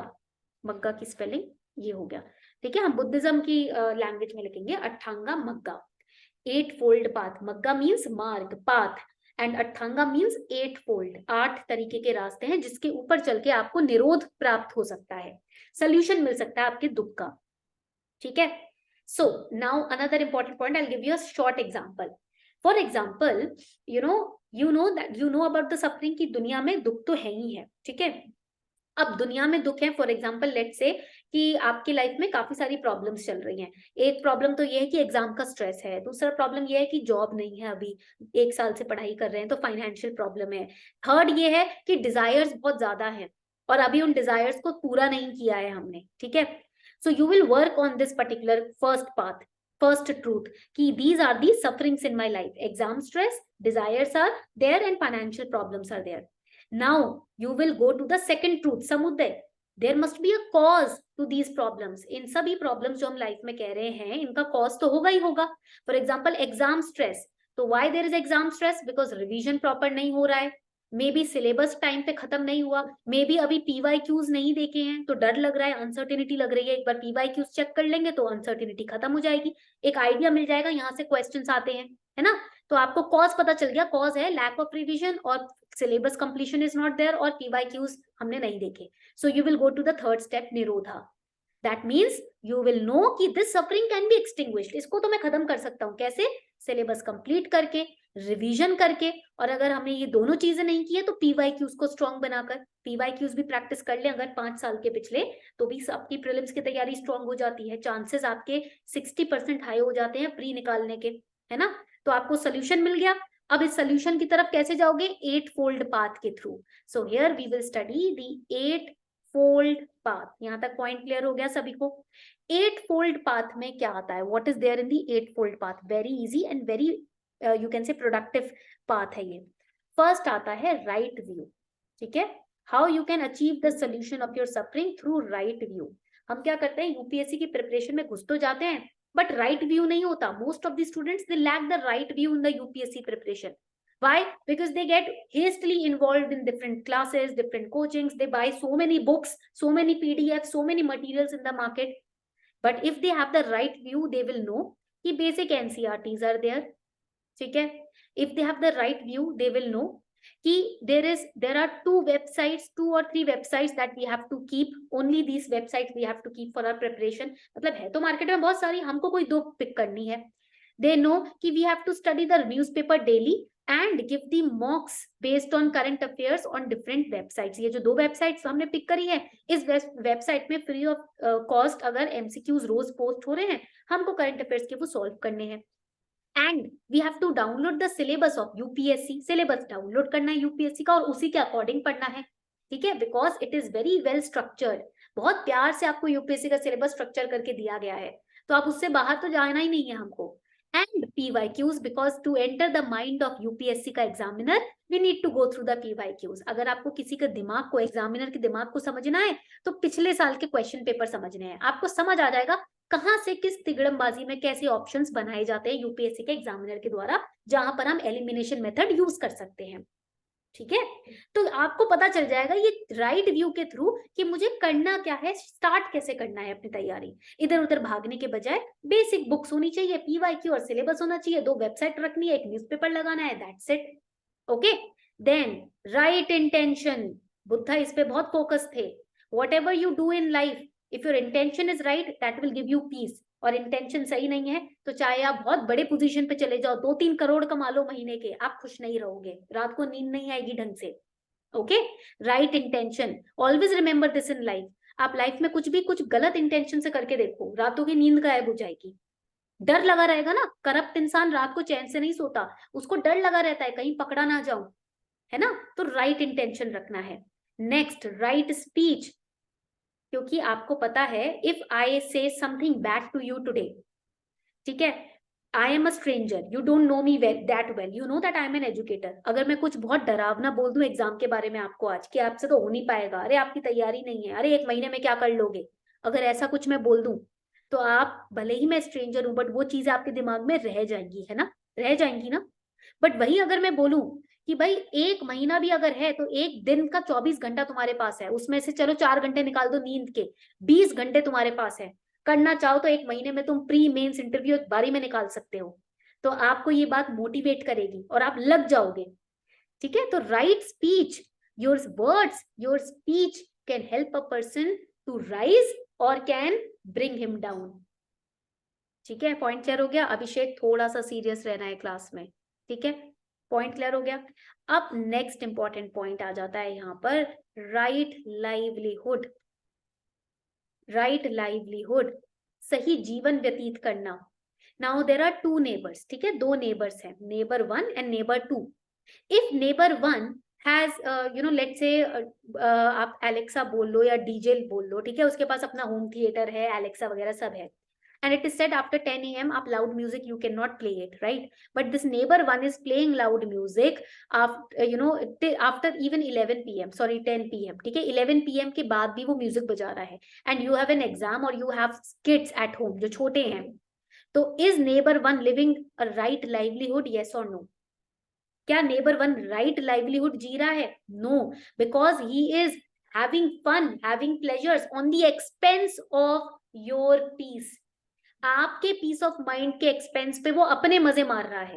मग्गा की स्पेलिंग ये हो गया, ठीक है। हम बुद्धिज्म की लैंग्वेज में लिखेंगे अट्ठांगा मग्गा। 8-fold path, मग्गा मीन्स मार्ग, पाथ, एंड अट्ठांगा मीन्स 8-fold, 8 तरीके के रास्ते हैं जिसके ऊपर चल के आपको निरोध प्राप्त हो सकता है, सोल्यूशन मिल सकता है आपके दुख का, ठीक है। So now another important point, I will give you a short example. For example, you know that you know about the suffering, की दुनिया में दुख तो है ही है, ठीक है। अब दुनिया में दुख है, फॉर एग्जाम्पल लेट्स से कि आपकी लाइफ में काफी सारी प्रॉब्लम्स चल रही हैं। एक प्रॉब्लम तो ये है कि एग्जाम का स्ट्रेस है, दूसरा प्रॉब्लम ये है कि जॉब नहीं है, अभी 1 साल से पढ़ाई कर रहे हैं तो फाइनेंशियल प्रॉब्लम है। थर्ड ये है कि डिजायर्स बहुत ज्यादा हैं और अभी उन डिजायर्स को पूरा नहीं किया है हमने, ठीक है। So you will work on this particular first path, first truth, कि these are the sufferings in my life. Exam stress, desires are there and financial problems are there. Now you will go to the second truth, समुदय. There must be a cause to these problems. इन सभी problems जो हम life में कह रहे हैं, इनका cause तो होगा ही होगा. For example, exam stress. तो why there is exam stress? Because revision proper नहीं हो रहा है. मे बी सिलेबस टाइम पे खत्म नहीं हुआ, मे बी अभी PYQs नहीं देखे हैं तो डर लग रहा है, अनसर्टेनिटी लग रही है. एक बार PYQs चेक कर लेंगे तो अनसर्टेनिटी खत्म हो जाएगी, एक आइडिया मिल जाएगा यहाँ से क्वेश्चंस आते हैं, है ना. तो आपको कॉज पता चल गया, कॉज है लैक ऑफ रिविजन और syllabus completion is not there और PYQs हमने नहीं देखे. So you will go to the third step, nirodha. That means you will know कि this suffering can be extinguished. इसको तो मैं खत्म कर सकता हूँ. कैसे? सिलेबस कंप्लीट करके, रिवीजन करके, और अगर हमने ये दोनों चीजें नहीं की है तो PYQs को स्ट्रॉन्ग बनाकर. PYQs भी प्रैक्टिस कर ले अगर 5 साल के पिछले, तो भी आपकी प्रीलिम्स की तैयारी स्ट्रॉन्ग हो जाती है. चांसेस आपके 60% हाई हो जाते हैं प्री निकालने के, है ना. तो आपको सोल्यूशन मिल गया. अब इस सोल्यूशन की तरफ कैसे जाओगे? 8-fold पाथ के through. So here we will study the 8-fold path. यहाँ तक पॉइंट क्लियर हो गया सभी को? 8-fold पाथ में क्या आता है? What is there in the 8-fold path? Very easy and very you can say productive path है ये. फर्स्ट आता है राइट व्यू. ठीक है, how you can achieve the solution of your suffering through right view. हम क्या करते हैं, यूपीएससी की प्रिपरेशन में घुस तो जाते हैं बट राइट व्यू नहीं होता. Most of the students they lack the right view in the UPSC preparation. Why? Because they get hastily involved in different classes, different coachings. They buy so many books, so many PDFs, so many materials in the market. But if they have the right view, they will know कि basic NCERTs are there. ठीक है. If they have the right view, they will know कि there are 2 or 3 websites that we have to keep. Only these websites we have to keep for our preparation. मतलब है तो market में बहुत सारी, हमको कोई 2 पिक करनी है. They know कि we have to study the newspaper daily and give the mocks based on current affairs on different websites. ये जो 2 वेबसाइट्स हमने पिक करी है, इस वेबसाइट में फ्री ऑफ कॉस्ट अगर MCQs रोज पोस्ट हो रहे हैं, हमको करंट अफेयर्स के वो सॉल्व करने हैं. And we have to download the syllabus of UPSC. Syllabus download करना है यूपीएससी का और उसी के अकॉर्डिंग पढ़ना है. ठीक है, because it is very well structured. बहुत प्यार से आपको यूपीएससी का सिलेबस स्ट्रक्चर करके दिया गया है, तो आप उससे बाहर तो जाना ही नहीं है हमको. And PYQs, because to enter the mind of UPSC का examiner we need to go through the PYQs. अगर आपको किसी के दिमाग को, एग्जामिनर के दिमाग को समझना है तो पिछले साल के क्वेश्चन पेपर समझने हैं. आपको समझ आ जाएगा कहां से किस तिगड़मबाजी में कैसे ऑप्शंस बनाए जाते हैं यूपीएससी के एग्जामिनर के द्वारा, जहां पर हम एलिमिनेशन मेथड यूज कर सकते हैं. ठीक है, तो आपको पता चल जाएगा ये राइट व्यू के थ्रू कि मुझे करना क्या है, स्टार्ट कैसे करना है अपनी तैयारी. इधर उधर भागने के बजाय बेसिक बुक्स होनी चाहिए, PYQ और सिलेबस होना चाहिए, 2 वेबसाइट रखनी है, एक न्यूज़पेपर लगाना है, that's it. Okay, then right intention. Buddha इस पे बहुत फोकस थे. Whatever you do in life, if your intention is right, that will give you peace. और इंटेंशन सही नहीं है तो चाहे आप बहुत बड़े पोजीशन पे चले जाओ, 2-3 करोड़ कमा लो महीने के, आप खुश नहीं रहोगे, रात को नींद नहीं आएगी ढंग से. Okay, right intention. Always remember this in life. आप लाइफ में कुछ भी कुछ गलत इंटेंशन से करके देखो, रातों की नींद गायब हो जाएगी. डर लगा रहेगा ना. करप्ट इंसान रात को चैन से नहीं सोता, उसको डर लगा रहता है कहीं पकड़ा ना जाऊं, है ना. तो राइट इंटेंशन रखना है. Next, right speech. क्योंकि आपको पता है if I say something bad to you today, ठीक है, I am a stranger, you don't know me that well, you know that I am an educator. अगर मैं कुछ बहुत डरावना बोल दूं एग्जाम के बारे में आपको आज, कि आपसे तो हो नहीं पाएगा, अरे आपकी तैयारी नहीं है, अरे 1 महीने में क्या कर लोगे, अगर ऐसा कुछ मैं बोल दूं तो आप, भले ही मैं स्ट्रेंजर हूं बट वो चीजें आपके दिमाग में रह जाएंगी, है ना, रह जाएंगी ना. बट वही अगर मैं बोलूं कि भाई 1 महीना भी अगर है तो 1 दिन का 24 घंटा तुम्हारे पास है, उसमें से चलो 4 घंटे निकाल दो नींद के, 20 घंटे तुम्हारे पास है, करना चाहो तो 1 महीने में तुम प्री मेंस इंटरव्यू एक बारी में निकाल सकते हो. तो आपको ये बात मोटिवेट करेगी और आप लग जाओगे. ठीक है, तो right speech, your words, your speech can help a person to rise और कैन ब्रिंग हिम डाउन. ठीक है, पॉइंट क्लियर हो गया. अभिषेक थोड़ा सा सीरियस रहना है क्लास में. ठीक है, पॉइंट क्लियर हो गया. अब नेक्स्ट इंपॉर्टेंट पॉइंट आ जाता है यहाँ पर, राइट लाइवलीहुड. राइट लाइवलीहुड, सही जीवन व्यतीत करना. Now there are 2 neighbours. ठीक है, 2 नेबर्स हैं, neighbour 1 and neighbour 2. If neighbour 1 has let's say आप एलेक्सा बोल लो या डीजे बोल लो, ठीक है, उसके पास अपना होम थिएटर है, एलेक्सा वगैरह सब है, and it is said after 10 a.m. आप loud music you cannot play it, right? But this neighbor one is playing loud music after after even 11 p.m. sorry 10 p.m. ठीक है, 11 p.m. के बाद भी वो म्यूजिक बजा रहा है, and you have an exam or you have kids at home जो छोटे हैं, तो is neighbor one living a right livelihood, yes or no? क्या नेबर वन राइट लाइवलीहुड जी रहा है? No, because he is having fun, having pleasures on the expense of your peace. आपके peace of mind के expense पे वो अपने मजे मार रहा है।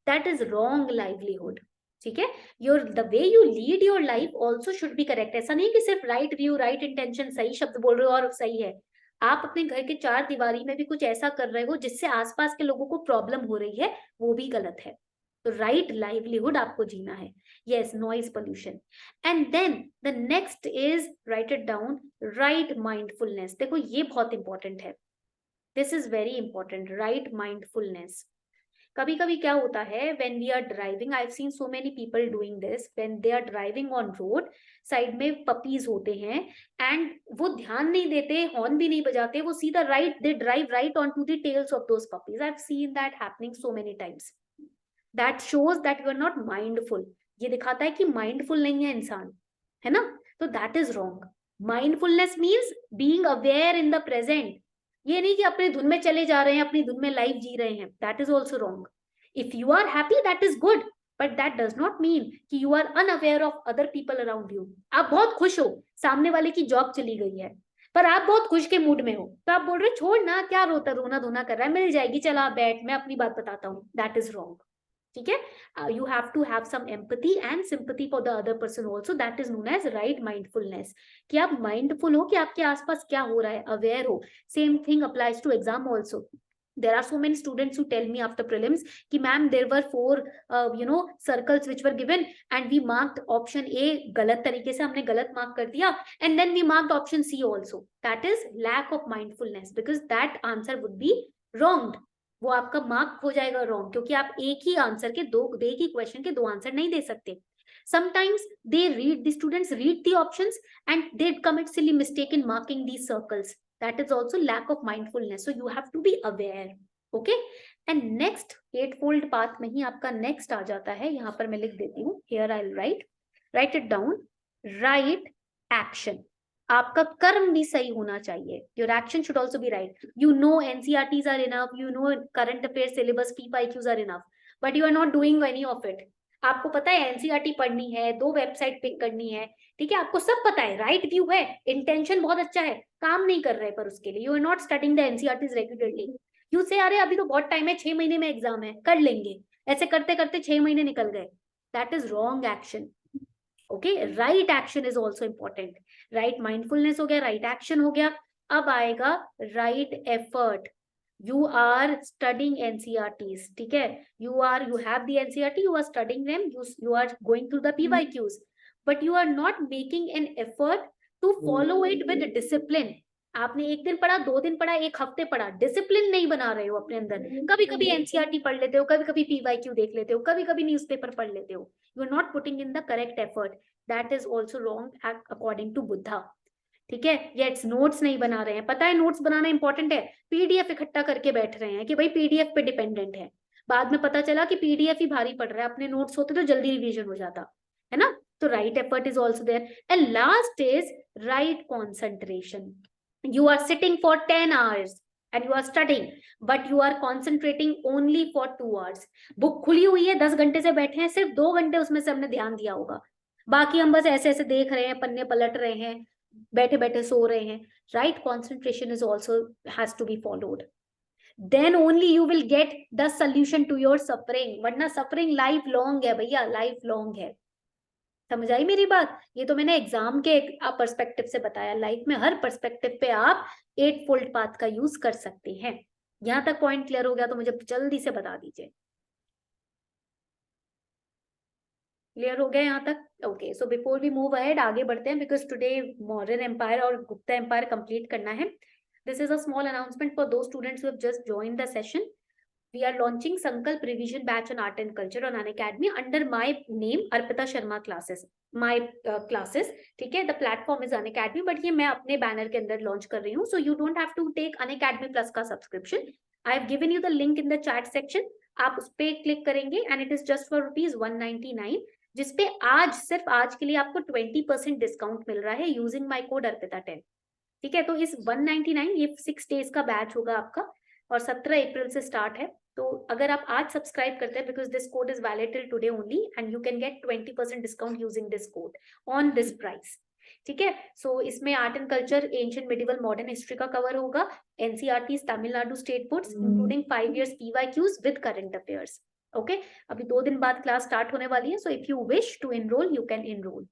दैट इज रॉन्ग लाइवलीहुड, ठीक है। Your the way you lead your life also should be correct. ऐसा नहीं कि सिर्फ राइट व्यू, राइट इंटेंशन, सही शब्द बोल रहे हो और सही है, आप अपने घर के चार दीवारी में भी कुछ ऐसा कर रहे हो जिससे आसपास के लोगों को प्रॉब्लम हो रही है, वो भी गलत है। तो राइट लाइवलीहुड आपको जीना है। Yes, noise pollution. And then the next is, write it down, right mindfulness. देखो ये बहुत इंपॉर्टेंट है, this is very important, right mindfulness. कभी कभी क्या होता है, when we are driving, I have seen so many people doing this, when they are driving on road, side में पपीज होते हैं एंड वो ध्यान नहीं देते, हॉर्न भी नहीं बजाते, वो सीधा right, they drive right on to the tails of those puppies. I have seen that happening so many times. That shows that you are not mindful. ये दिखाता है कि माइंडफुल नहीं है इंसान, है ना? तो that is wrong. Mindfulness means being aware in the present. ये नहीं कि अपने धुन में चले जा रहे हैं, अपनी धुन में लाइफ जी रहे हैं, that is also wrong. If you are happy that is good, but that does not mean कि you are unaware of other people around you. आप बहुत खुश हो, सामने वाले की जॉब चली गई है, पर आप बहुत खुश के मूड में हो, तो आप बोल रहे छोड़ ना, क्या रोता रोना धोना कर रहा है, मिल जाएगी, चला बैठ, मैं अपनी बात बताता हूँ। दैट इज रॉन्ग, ठीक है। You have to have some empathy and sympathy for the other person also, that is known as right mindfulness. कि आप माइंडफुल हो कि आपके आसपास क्या हो रहा है, अवेयर हो। Same thing applies to exam also. There are so many students who tell me after prelims कि ma'am there were 4 circles which were given and we marked option A, गलत तरीके से हमने गलत मार्क कर दिया, and then we marked option C also. That is lack of mindfulness because that answer would be wronged. वो आपका mark हो जाएगा रॉन्ग, क्योंकि आप एक ही आंसर के एक ही क्वेश्चन के दो आंसर नहीं दे सकते। Sometimes the students read the options and they commit silly mistake in marking these circles. That is also lack of mindfulness. So you have to be aware. Okay. And next, eightfold path में ही आपका next आ जाता है, यहाँ पर मैं लिख देती हूँ, here I'll write it down, right action. आपका कर्म भी सही होना चाहिए. Your action should also be right. You know NCERTs are enough, you know current affairs syllabus PYQs are enough, but you are not doing any of it. आपको पता है NCERT पढ़नी है, 2 वेबसाइट पिक करनी है, ठीक है, आपको सब पता है, राइट व्यू है, इंटेंशन बहुत अच्छा है, काम नहीं कर रहे पर उसके लिए you are not studying the NCERTs regularly. You say अरे अभी तो बहुत टाइम है, 6 महीने में एग्जाम है, कर लेंगे, ऐसे करते करते 6 महीने निकल गए। That is wrong action. Okay, right action is also important. Right mindfulness हो गया, राइट एक्शन हो गया, अब आएगा right effort. You are studying NCERTs, ठीक है, you have the NCERT, you are studying them, you are going through the PYQs, but you are not making an effort to follow it with discipline. आपने एक दिन पढ़ा, 2 दिन पढ़ा, एक हफ्ते पढ़ा, डिसिप्लिन नहीं बना रहे हो अपने अंदर। कभी कभी NCERT पढ़ लेते हो, कभी कभी PYQ देख लेते हो, कभी कभी न्यूज़पेपर पढ़ लेते हो, you are not putting in the correct effort. That is also wrong according to Buddha, ठीक है। ये नोट्स नहीं बना रहे हैं, पता है नोट्स बनाना इंपॉर्टेंट है, पीडीएफ इकट्ठा करके बैठ रहे हैं कि भाई पीडीएफ पे डिपेंडेंट है, बाद में पता चला कि पीडीएफ ही भारी पड़ रहा है, अपने नोट्स होते तो जल्दी रिवीजन हो जाता, है ना। तो right effort is also there. And last is right concentration. You are sitting for 10 hours and you are studying but you are concentrating only for 2 hours. Book खुली हुई है, 10 घंटे से बैठे हैं, सिर्फ 2 घंटे उसमें से हमने ध्यान दिया होगा, बाकी हम बस ऐसे ऐसे देख रहे हैं, पन्ने पलट रहे हैं, बैठे बैठे सो रहे हैं। Right concentration is also has to be followed, then only you will get the solution to your suffering, वरना सफरिंग लाइफ लॉन्ग है भैया, लाइफ लॉन्ग है। समझ आई मेरी बात? ये तो मैंने एग्जाम के पर्सपेक्टिव से बताया, लाइफ में हर पर्सपेक्टिव पे आप 8-fold पाथ का यूज कर सकते हैं। यहां तक पॉइंट क्लियर हो गया तो मुझे जल्दी से बता दीजिए। क्लियर हो गया यहाँ तक? Okay, so before we move ahead, आगे बढ़ते हैं, बिकॉज टुडे मौर्यन एम्पायर और गुप्ता एम्पायर कंप्लीट करना है। This is a small announcement for those students who have just joined the session. we are launching Sankalp revision batch on art and culture on Unacademy under my name Arpita Sharma classes, my classes. ठीक है, the platform is Unacademy, but ये मैं अपने banner के अंदर launch कर रही हूँ, so you don't have to take Unacademy Plus का subscription. I have given you the link in the chat section. आप उस पे क्लिक करेंगे and it is just for ₹199, जिसपे आज सिर्फ आज के लिए आपको 20% डिस्काउंट मिल रहा है यूजिंग माई कोड अर्पिता10. ठीक है, तो इस 199 ये 6 डेज का बैच होगा आपका और 17 अप्रैल से स्टार्ट है. तो अगर आप आज सब्सक्राइब करते हैं, because this code is valid till today only and you can get 20% discount using this code on this price. ठीक है, सो इसमें art and culture, ancient, medieval, modern history का कवर होगा, NCERT, Tamil Nadu state boards including 5 years PYQs with current affairs. Okay, अभी 2 दिन बाद class start होने वाली है, so if you wish to enrol you can enrol.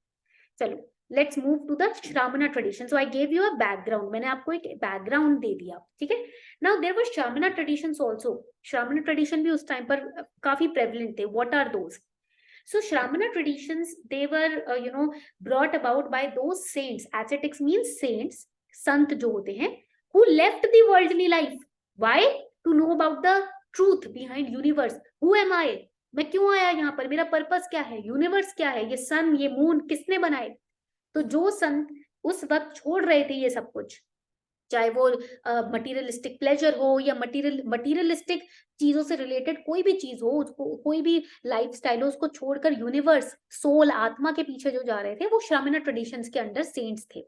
चलो, let's move to the Shramana tradition. So I gave you a background. मैंने आपको एक background दे दिया. ठीक है, now there were Shramana traditions also. Shramana tradition भी उस टाइम पर काफी prevalent थे. What are those? So Shramana traditions, they were brought about by those saints. Ascetics means saints, संत जो होते हैं, who left the worldly life. Why? To know about the truth behind universe. Who am I? मैं क्यों आया यहाँ पर, मेरा purpose क्या है, यूनिवर्स क्या है, ये सन, ये मून किसने बनाए. तो जो संत उस वक्त छोड़ रहे थे ये सब कुछ, चाहे वो मटीरियलिस्टिक प्लेजर हो या मटीरियलिस्टिक चीजों से रिलेटेड कोई भी चीज हो, उसको कोई भी लाइफस्टाइल हो, उसको छोड़कर यूनिवर्स, सोल, आत्मा के पीछे जो जा रहे थे, वो श्रामणा ट्रेडिशंस के अंडर सेंट्स थे.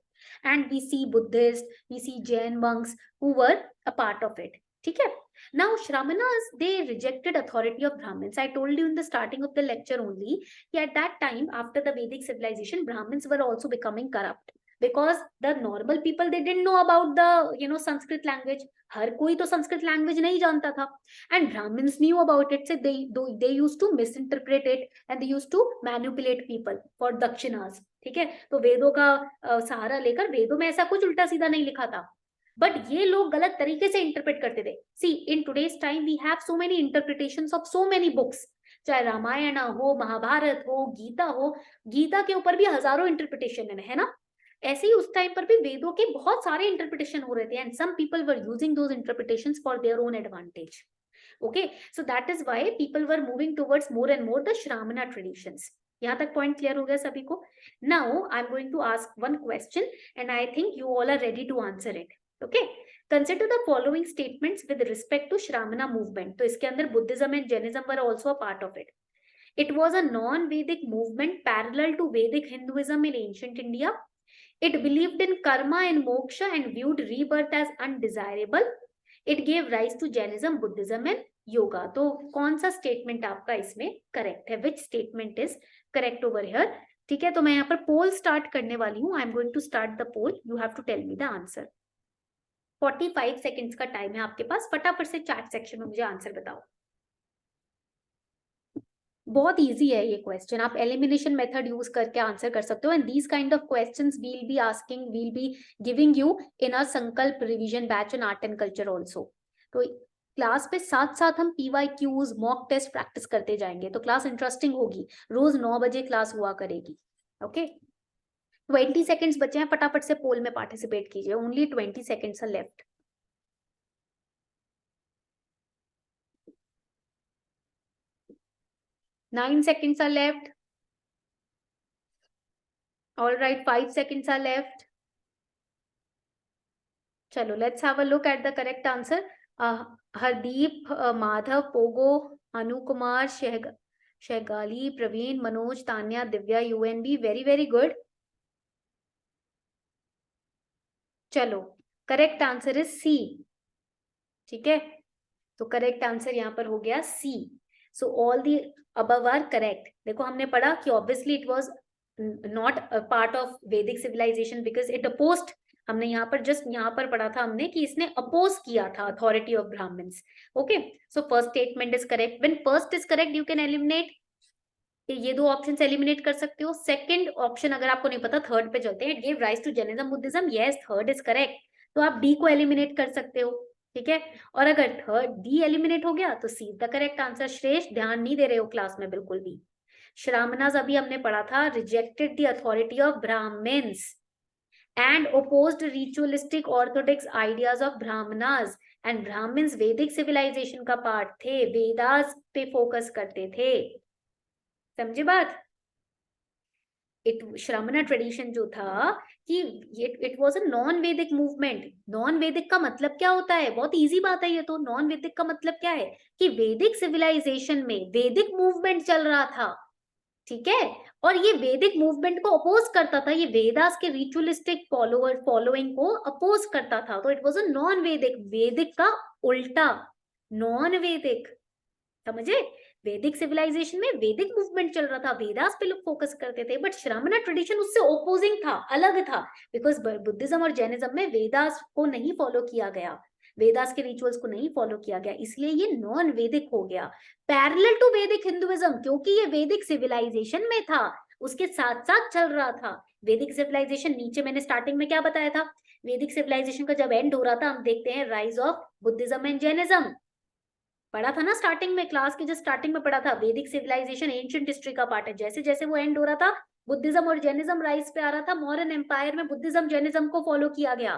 And we see Buddhist, we see Jain monks who were a part of it. ठीक है, now Shramanas, they rejected authority of Brahmins. I told you in the starting of the lecture only that at that time, after the Vedic civilization, Brahmins were also becoming corrupt because the normal people, they didn't know about the Sanskrit language. हर कोई तो Sanskrit language नहीं जानता था, and Brahmins knew about it, so they used to misinterpret it and they used to manipulate people for dakshinas. ठीक है, तो वेदों का सहारा लेकर, वेदों में ऐसा कुछ उल्टा सीधा नहीं लिखा था, बट ये लोग गलत तरीके से इंटरप्रेट करते थे. See, in today's time we have so many interpretations of so many books, चाहे रामायण हो, महाभारत हो, गीता हो, गीता के ऊपर भी हजारों इंटरप्रिटेशन है ना. ऐसे ही उस टाइम पर भी वेदों के बहुत सारे इंटरप्रिटेशन हो रहे थे, and some people were using those interpretations for their own advantage. Okay, so that is why people were moving towards more and more the Shramana traditions. यहाँ तक पॉइंट क्लियर हो गया सभी को. Now I am going to ask one question and I think you all are ready to answer it. Okay, consider the following statements with respect to Shramana movement. तो इसके अंदर Buddhism and Jainism were also a part of it. It was a non-Vedic movement parallel to Vedic Hinduism in ancient India. It believed in karma and moksha and viewed rebirth as undesirable. It gave rise to Jainism, Buddhism and yoga. तो कौन सा statement आपका इसमें correct है? Which statement is correct over here? ठीक है, तो मैं यहाँ पर poll start करने वाली हूँ. I am going to start the poll. You have to tell me the answer. 45 seconds का टाइम है आपके पास. फटाफट से चैट सेक्शन में मुझे आंसर बताओ. बहुत इजी है ये क्वेश्चन, आप एलिमिनेशन मेथड यूज करके आंसर कर सकते हो. And these kind of questions we'll be asking, we'll be giving you in a Sankalp revision batch on art and culture also. तो क्लास पे साथ साथ हम PYQs, मॉक टेस्ट प्रैक्टिस करते जाएंगे, तो क्लास इंटरेस्टिंग होगी. रोज 9 बजे क्लास हुआ करेगी. ओके, 20 सेकेंड्स बचे हैं, फटाफट से पोल में पार्टिसिपेट कीजिए. Only 20 seconds are left. Nine seconds are left. All right, 5 seconds are left. Chalo, let's have a look at the correct answer. Hardeep, Madhav, Pogo, Anu Kumar, Shegali, Praveen, Manoj, Tanya, Divya, UNB. Very, very good. चलो, correct answer is C. ठीक है, तो correct answer यहाँ पर हो गया C. So all the above are correct. देखो, हमने पढ़ा कि obviously it was not a part of Vedic civilisation because it opposed. हमने यहाँ पर जस्ट यहाँ पर पढ़ा था हमने कि इसने अपोज किया था authority of Brahmins. Okay, so first statement is correct. When first is correct you can eliminate. ये 2 ऑप्शंस एलिमिनेट कर सकते हो. सेकंड ऑप्शन अगर आपको नहीं पता, थर्ड पे चलते हैं. It give rise to Jainism, Buddhism. Yes, third is correct. तो आप डी को एलिमिनेट कर सकते हो. ठीक है, और अगर थर्ड डी एलिमिनेट हो गया तो सी द करेक्ट आंसर. श्रेष्ठ, ध्यान नहीं दे रहे हो क्लास में बिल्कुल भी. श्रामणास अभी हमने पढ़ा था, rejected the authority of Brahmins and opposed ritualistic orthodox ideas of brahmanas and brahmins वैदिक सिविलाइजेशन का पार्ट थे, वेदास पे फोकस करते थे। समझे बात? श्रमणा ट्रेडिशन जो था कि it was a non Vedic movement. Non वैदिक का मतलब क्या होता है? बहुत इजी बात है ये तो। नॉन वैदिक का मतलब क्या है कि वैदिक सिविलाइजेशन में वैदिक मूवमेंट चल रहा था, ठीक है, और ये वैदिक मूवमेंट को अपोज करता था, ये वेदास के रिचुअलिस्टिक फॉलोइंग को अपोज करता था। तो इट वाज अ नॉन वैदिक, वैदिक का उल्टा, नॉन वैदिक। समझे? वैदिक सिविलाइजेशन में वैदिक मूवमेंट चल रहा था, वेदास पे लोग फोकस करते थे, बट श्रमणा ट्रेडिशन उससे ओपोजिंग था, अलग था। बिकॉज बुद्धिज्म और जैनिज्म में वेदास को नहीं फॉलो किया गया, वेदास के रिचुअल्स को नहीं फॉलो किया गया, इसलिए ये नॉन वैदिक हो गया, पैरेलल टू वैदिक हिंदुइज्म, क्योंकि ये वैदिक सिविलाइजेशन में था, उसके साथ साथ चल रहा था। वैदिक सिविलाइजेशन, नीचे मैंने स्टार्टिंग में क्या बताया था, वैदिक सिविलाइजेशन का जब एंड हो रहा था, हम देखते हैं rise of Buddhism and Jainism. पढ़ा था ना स्टार्टिंग में, क्लास के जो स्टार्टिंग में पढ़ा था, वैदिक सिविलाइजेशन एंशिएंट हिस्ट्री का पार्ट है। जैसे जैसे वो एंड हो रहा था, बुद्धिज्म और जैनिज्म राइज पे आ रहा था, मॉडर्न एम्पायर में बुद्धिज्म जैनिज्म को फॉलो किया गया,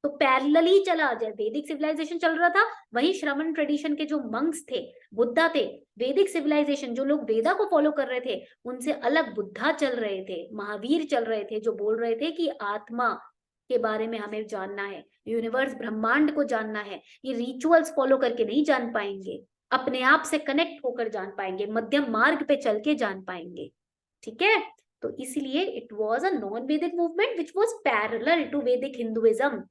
तो पैरेलली चला। वैदिक सिविलाइजेशन चल रहा था, वहीं श्रमण ट्रेडिशन के जो मंक्स थे, बुद्धा थे, वैदिक सिविलाइजेशन जो लोग वेदा को फॉलो कर रहे थे, उनसे अलग बुद्धा चल रहे थे, महावीर चल रहे थे, जो बोल रहे थे कि आत्मा के बारे में हमें जानना है, यूनिवर्स ब्रह्मांड को जानना है, ये रिचुअल्स फॉलो करके नहीं जान पाएंगे, अपने आप से कनेक्ट होकर जान पाएंगे, मध्यम मार्ग पे चल के जान पाएंगे, ठीक है। तो इसलिए it was a non Vedic movement which was parallel to Vedic Hinduism,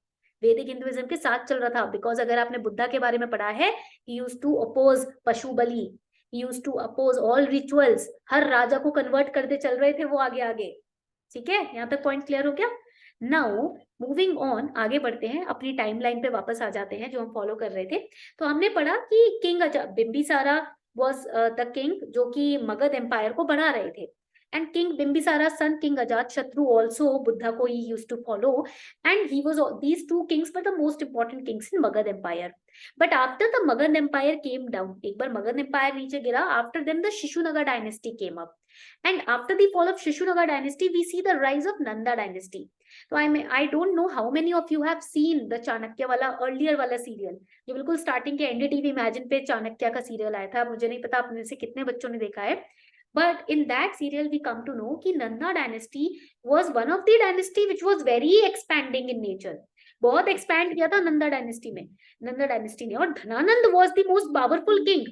Vedic Hinduism के साथ चल रहा था। बिकॉज अगर आपने बुद्धा के बारे में पढ़ा है, ही used to oppose pashu bali, he used to oppose all rituals, हर राजा को कन्वर्ट करते चल रहे थे वो आगे आगे, ठीक है। यहाँ तक पॉइंट क्लियर हो गया? नाउ मूविंग ऑन, आगे बढ़ते हैं, अपनी टाइमलाइन पे वापस आ जाते हैं जो हम फॉलो कर रहे थे। तो हमने पढ़ा कि किंग बिंबिसारा वाज द किंग जो कि मगध एम्पायर को बढ़ा रहे थे, and king bimbisara son king Ajatashatru also buddha ko he used to follow, and he was, these two kings were the most important kings in Magadha empire. But after the Magadha empire came down, एक बार Magadha empire नीचे गिरा, after them the Shishunaga dynasty came up, and after the fall of Shishunaga dynasty we see the rise of Nanda dynasty. So I don't know how many of you have seen the Chanakya वाला earlier वाला serial, जो बिल्कुल starting के NDTV imagine पे चाणक्य का serial आया था, मुझे नहीं पता आप में से कितने बच्चों ने देखा है। But in that serial we come to know कि Nanda dynasty was one of the dynasty which was very expanding in nature, बहुत expand किया था नंदा डायनेस्टी में, नंदा डायनेस्टी ने। और Dhanananda was the most powerful king,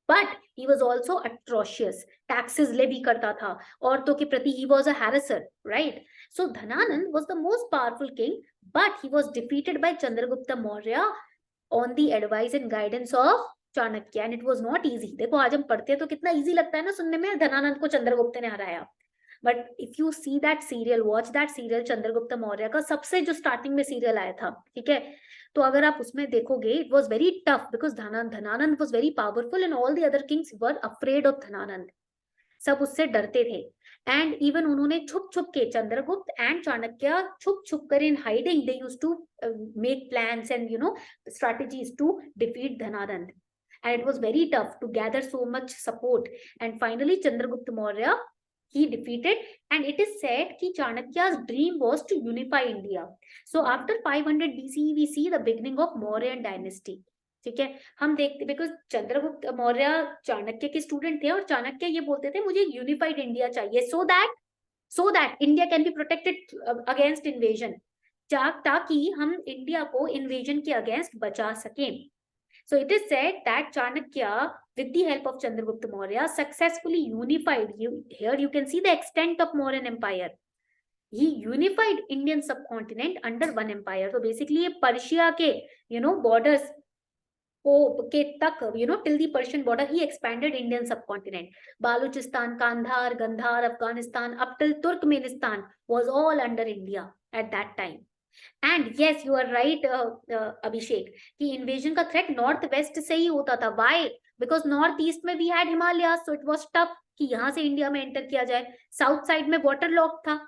but he was also atrocious, taxes levy करता था औरतों के प्रति, he was a harasser, right? So Dhananand was the most powerful king, but he was defeated by Chandragupta Maurya on the advice and guidance of Chanakya, and it was not easy. देखो आज हम पढ़ते हैं तो कितना इजी लगता है ना सुनने में, धनानंद को चंद्रगुप्त ने हराया, but if you see that serial, watch that serial, Chandragupta Maurya का सबसे जो स्टार्टिंग में सीरियल आया था, ठीक है, तो अगर आप उसमें देखोगे it was very tough because Dhanananda was very powerful and all the other Kings were afraid of Dhanananda, सब उससे डरते थे। एंड इवन उन्होंने छुप छुप के, चंद्रगुप्त एंड चाणक्य छुप छुप कर in hiding they used to make plans and strategies to defeat Dhananand, and it was very tough to gather so much support, and finally Chandragupta Maurya he defeated, and it is said कि Chanakya's dream was to unify India. So after 500 BCE we see the beginning of Mauryan dynasty, ठीक है। हम देखते because Chandragupta Maurya Chanakya के student थे और चाणक्य ये बोलते थे मुझे यूनिफाइड इंडिया चाहिए, so that India can be protected against invasion, ताकि हम इंडिया को इन्वेजन के अगेंस्ट बचा सकें। So it is said that Chanakya, with the help of Chandragupta Maurya, successfully unified. Here you can see the extent of Mauryan Empire. He unified Indian subcontinent under one empire. So basically, ये Persia के borders को के तक till the Persian border, he expanded Indian subcontinent. Baluchistan, Kandhar, Gandhar, Afghanistan, up till Turkmenistan was all under India at that time. And yes you are right Abhishek कि invasion का threat north west से ही होता था। Why? Because north east में we had Himalaya, so it was tough कि यहाँ से इंडिया में एंटर किया जाए। साउथ साइड में वाटर लॉक था,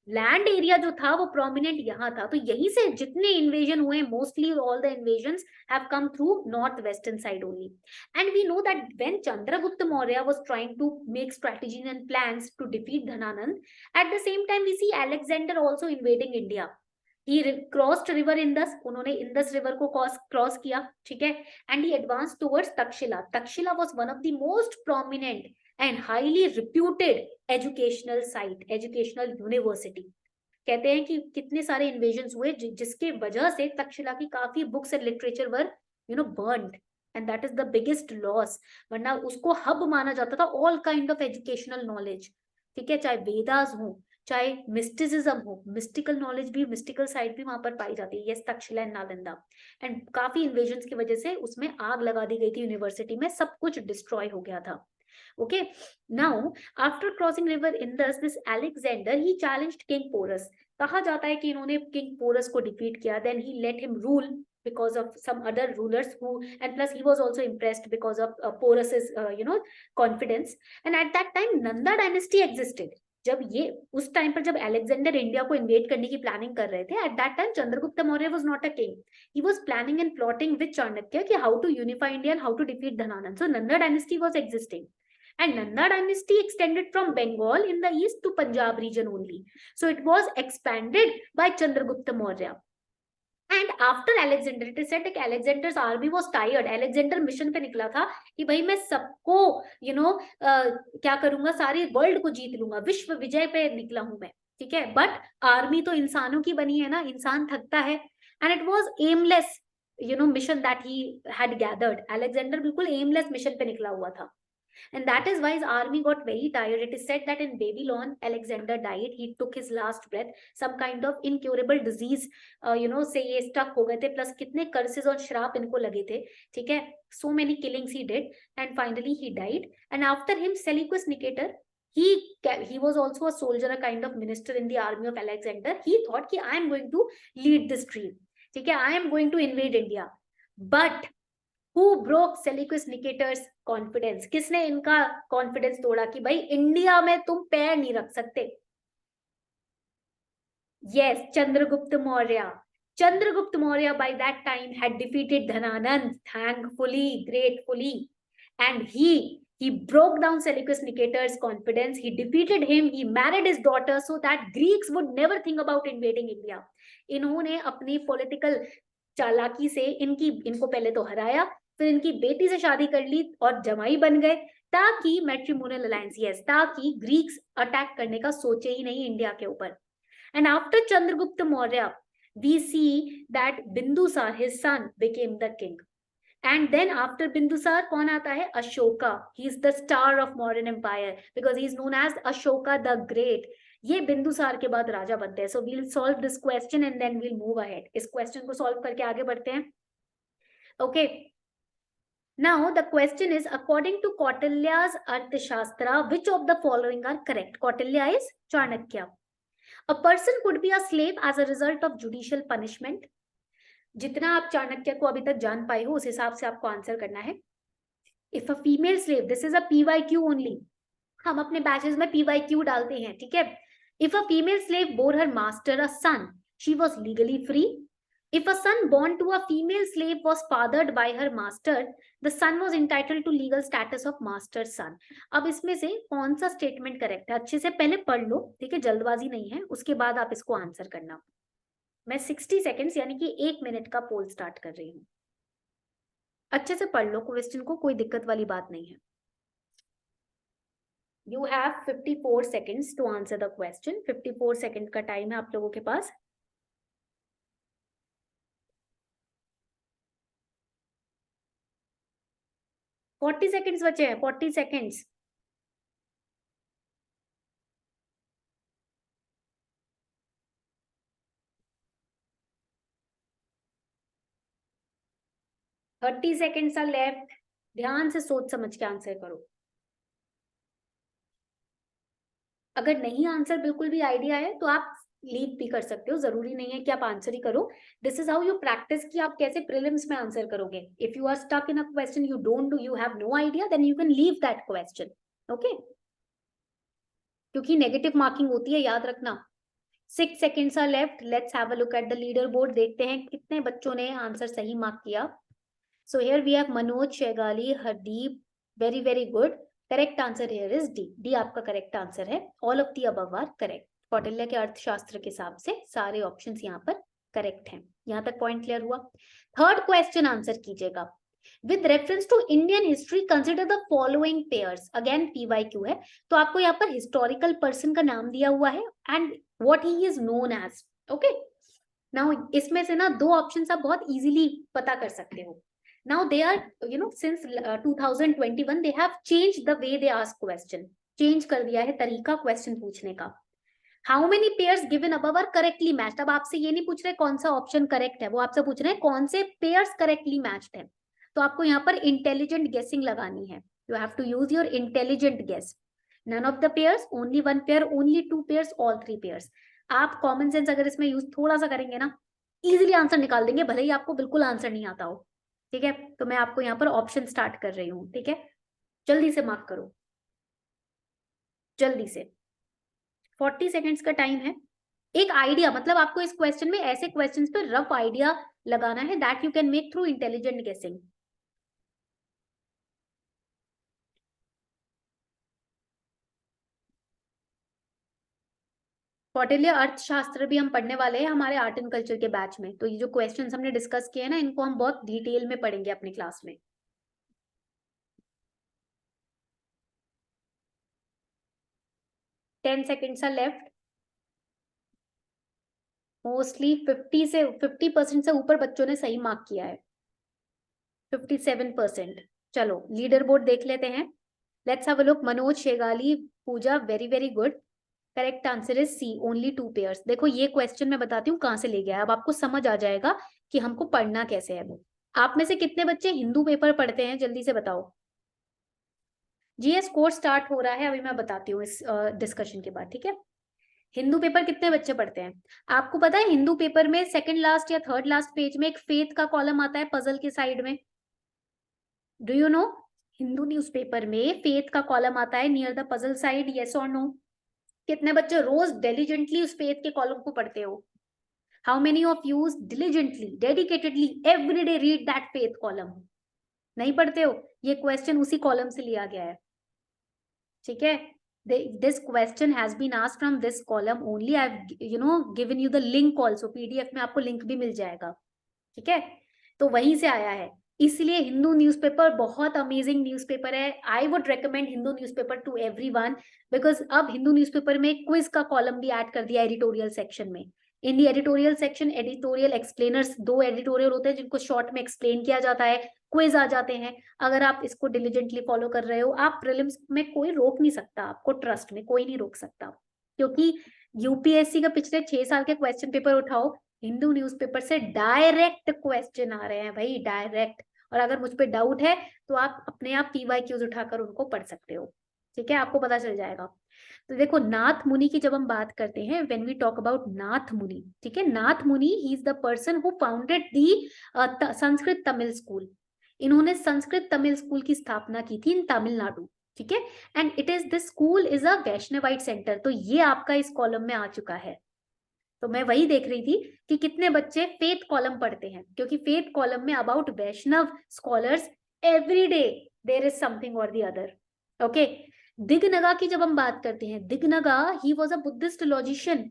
लैंड एरिया जो था वो प्रोमिनेंट यहाँ था, तो यहीं से जितने इन्वेजन हुए, mostly all the invasions have come through north western side only. And we know that when Chandragupta Maurya was trying to make strategies and plans to defeat Dhananand, at the same time we see Alexander also invading India. He crossed river Indus, उन्होंने Indus river को cross किया, ठीक है, and he advance towards Takshashila. Takshashila was one of the most prominent and highly reputed educational site, educational university. कहते हैं कि कितने सारे इन्वेजन्स हुए जिसके वजह से तक्षशिला की काफी books and literature were burned, and that is the biggest loss. वरना उसको हब माना जाता था all kind of educational knowledge, ठीक है, चाहे वेदास हो, चाहे मिस्टिसिज्म हो, मिस्टिकल नॉलेज भी, मिस्टिकल साइड भी वहां पर पाई जाती है. Yes, Takshashila and Nalanda. And काफी इन्वेजन्स की वजह से उसमें आग लगा दी गई थी यूनिवर्सिटी में, सब कुछ डिस्ट्रॉय हो गया था. Okay, now after crossing river Indus, this Alexander he challenged King Porus. कहा जाता है कि इन्होंने King Porus को defeat किया. Then he let him rule because of some other rulers who, and plus he was also impressed because of Porus's confidence. And at that time Nanda dynasty existed. जब ये उस time पर जब Alexander India को InvIT करने की planning कर रहे थे, at that time Chandragupta Maurya was not a king. He was planning and plotting with Chanakya कि how to unify India and how to defeat Dhanananda. So Nanda dynasty was existing. And Nanda dynasty extended from Bengal in the east to Punjab region only. So it was expanded by Chandragupta Maurya. And after Alexander, it is said that Alexander's army was tired. Alexander mission पे निकला था कि भाई मैं सबको क्या करूंगा, सारे वर्ल्ड को जीत लूंगा, विश्व विजय पे निकला हूं मैं, ठीक है. बट आर्मी तो इंसानों की बनी है ना, इंसान थकता है. And it was aimless mission that he had gathered. Alexander बिल्कुल एमलेस मिशन पे निकला हुआ था. And that is why his army got very tired. It is said that in Babylon, Alexander died. He took his last breath. Some kind of incurable disease, से ये stuck हो गए थे. Plus कितने curses और श्राप इनको लगे थे, ठीक है. So many killings he did, and finally he died. And after him, Seleucus Nicator, he was also a soldier, a kind of minister in the army of Alexander. He thought कि I am going to lead this dream, ठीक है, I am going to invade India. But Who broke Seleucus Nicator's confidence? किसने इनका confidence तोड़ा कि भाई India में तुम पैर नहीं रख सकते? Yes, Chandragupta Maurya. Chandragupta Maurya by that time had defeated Dhananand, thankfully, gratefully, and he broke down Seleucus Nicator's confidence. He defeated him. He married his daughter so that Greeks would never think about invading India. इन्होंने अपनी political चालाकी से इनको पहले तो हराया, फिर इनकी बेटी से शादी कर ली और जमाई बन गए, ताकि मैट्रिमोनियल अलायंस, यस, ताकि ग्रीक्स अटैक करने का सोचे ही नहीं इंडिया के ऊपर. And after Chandragupta Maurya we see that Bindusar, his son, became the king. And then after Bindusar, कौन आता है? Ashoka. He is the star of modern empire because he is known as Ashoka the Great. ये बिंदुसार के बाद राजा बनते हैं. So we'll solve this question and then we'll move ahead. इस question को solve करके आगे बढ़ते हैं. Okay. Now the question is, according to Kautilya's Arthashastra, which of the following are correct? Kautilya is Chanakya. A person could be a slave as a result of judicial punishment. जितना आप चाणक्य को अभी तक जान पाए हो उस हिसाब से आपको आंसर करना है. If a female slave, this is a PYQ only. हम अपने बैचेस में PYQ डालते हैं, ठीक है. If a female slave bore her master a son, she was legally free. If a son born to a female slave was fathered by her master, the son was entitled to legal status of master son. अब इसमें से कौन सा statement correct है? अच्छे से पहले पढ़ लो, ठीक है, जल्दबाजी नहीं है, उसके बाद आप इसको आंसर करना. मैं 60 सेकेंड्स यानी कि 1 मिनट का पोल स्टार्ट कर रही हूँ. अच्छे से पढ़ लो क्वेश्चन को, कोई दिक्कत वाली बात नहीं है. You have 54 seconds to answer the question. 54 second का टाइम है आप लोगों के पास. फोर्टी सेकेंड्स बचे हैं. 40 seconds. Thirty seconds are left. ध्यान से सोच समझ के आंसर करो. अगर नहीं आंसर बिल्कुल भी आइडिया है तो आप लीव भी कर सकते हो, जरूरी नहीं है कि आप आंसर ही करो. This is how you practise कि आप कैसे प्रीलिम्स में आंसर करोगे. If you are stuck in a question you don't do, you have no idea, then you can leave that question. Okay, क्योंकि नेगेटिव मार्किंग होती है, याद रखना. 6 seconds are left. Let's have a look at the leaderboard. देखते हैं कितने बच्चों ने आंसर सही मार्क किया. So here we have Manoj, Shegali, Hardeep. Very very good. Correct answer here is D. D आपका करेक्ट आंसर है. All of the above are correct. Kautilya के अर्थशास्त्र के हिसाब से सारे ऑप्शंस यहाँ पर करेक्ट हैं. यहाँ तक पॉइंट क्लियर हुआ. थर्ड क्वेश्चन आंसर कीजिएगा. With reference to Indian history, consider the following pairs. Again PYQ है, तो आपको यहाँ पर historical person का नाम दिया हुआ है and what he is known as. Okay. Now इसमें से ना दो ऑप्शंस आप बहुत easily पता कर सकते हो. Now they are, since 2021 they have changed the way they ask question. Change कर दिया है तरीका क्वेश्चन पूछने का. How many pairs given above are correctly matched? अब आपसे ये नहीं पूछ रहे कौन सा ऑप्शन करेक्ट है, वो आपसे पूछ रहे हैं कौन से पेयर्स करेक्टली मैच्ड है. तो आपको यहाँ पर इंटेलिजेंट गेसिंग लगानी है. You have to use your intelligent guess. None of the pairs, only one pair, only two pairs, all three pairs. आप कॉमन सेंस अगर इसमें यूज थोड़ा सा करेंगे ना, इजीली आंसर निकाल देंगे, भले ही आपको बिल्कुल आंसर नहीं आता हो. ठीक है, तो मैं आपको यहाँ पर ऑप्शन स्टार्ट कर रही हूँ. ठीक है, जल्दी से मार्क करो, जल्दी से. 40 सेकेंड्स का टाइम है. एक आइडिया, मतलब आपको इस क्वेश्चन में ऐसे क्वेश्चंस पे रफ आइडिया लगाना है that you can make through intelligent गेसिंग. कौटिल्य अर्थशास्त्र भी हम पढ़ने वाले हैं हमारे आर्ट एंड कल्चर के बैच में. तो ये जो क्वेश्चंस हमने डिस्कस किए हैं ना, इनको हम बहुत डिटेल में पढ़ेंगे अपनी क्लास में. Ten seconds are left. Mostly 50% से ऊपर बच्चों ने सही मार्क किया है. 57%. चलो लीडर बोर्ड देख लेते हैं. Let's have a look. Manoj, Shegali, Pooja, very very good. Correct answer is C, only two pairs. देखो ये क्वेश्चन मैं बताती हूँ कहाँ से ले गया है. अब आपको समझ आ जाएगा कि हमको पढ़ना कैसे है. वो आप में से कितने बच्चे हिंदू पेपर पढ़ते हैं, जल्दी से बताओ. जीएस कोर्स स्टार्ट हो रहा है, अभी मैं बताती हूँ इस डिस्कशन के बाद. ठीक है, हिंदू पेपर कितने बच्चे पढ़ते हैं? आपको पता है हिंदू पेपर में सेकंड लास्ट या थर्ड लास्ट पेज में एक फेथ का कॉलम आता है पजल के साइड में. Do you know? Hindu newspaper में फेथ का कॉलम आता है near the puzzle side. Yes और नो? कितने बच्चे रोज डिलिजेंटली उस फेथ के कॉलम को पढ़ते हो? How many of you diligently, dedicatedly every day read that faith column? नहीं पढ़ते हो. ये क्वेश्चन उसी कॉलम से लिया गया है. ठीक है, this question has been asked from this column only. I've given you the link also. PDF में आपको लिंक भी मिल जाएगा. ठीक है, तो वहीं से आया है. इसलिए हिंदू न्यूज़पेपर बहुत अमेजिंग न्यूज़पेपर है. I would recommend Hindu newspaper to everyone because अब हिंदू न्यूज़पेपर में क्विज का कॉलम भी ऐड कर दिया एडिटोरियल सेक्शन में. In the editorial section editorial explainers, 2 editorial होते हैं जिनको शॉर्ट में एक्सप्लेन किया जाता है. क्विज आ जाते हैं. अगर आप इसको डिलिजेंटली फॉलो कर रहे हो, आप प्रीलिम्स में कोई रोक नहीं सकता आपको. ट्रस्ट में कोई नहीं रोक सकता, क्योंकि यूपीएससी का पिछले 6 साल के क्वेश्चन पेपर उठाओ, हिंदू न्यूज़पेपर से डायरेक्ट क्वेश्चन आ रहे हैं भाई, डायरेक्ट. और अगर मुझ पे डाउट है तो आप अपने आप PYQs उठाकर उनको पढ़ सकते हो. ठीक है, आपको पता चल जाएगा. तो देखो नाथ मुनि की जब हम बात करते हैं, व्हेन वी टॉक अबाउट नाथ मुनि, ठीक है, नाथ मुनि ही is the person who founded the Sanskrit Tamil school. इन्होंने संस्कृत तमिल स्कूल की स्थापना की थी इन तमिलनाडु. ठीक है, and it is this school is a Vaishnavite centre. तो ये आपका इस कॉलम में आ चुका है. तो मैं वही देख रही थी कि कितने बच्चे फेथ कॉलम पढ़ते हैं, क्योंकि फेथ कॉलम में about Vaishnava scholars every day there is something और द अदर. ओके, दिगनगा की जब हम बात करते हैं, Dignaga he was a Buddhist logician.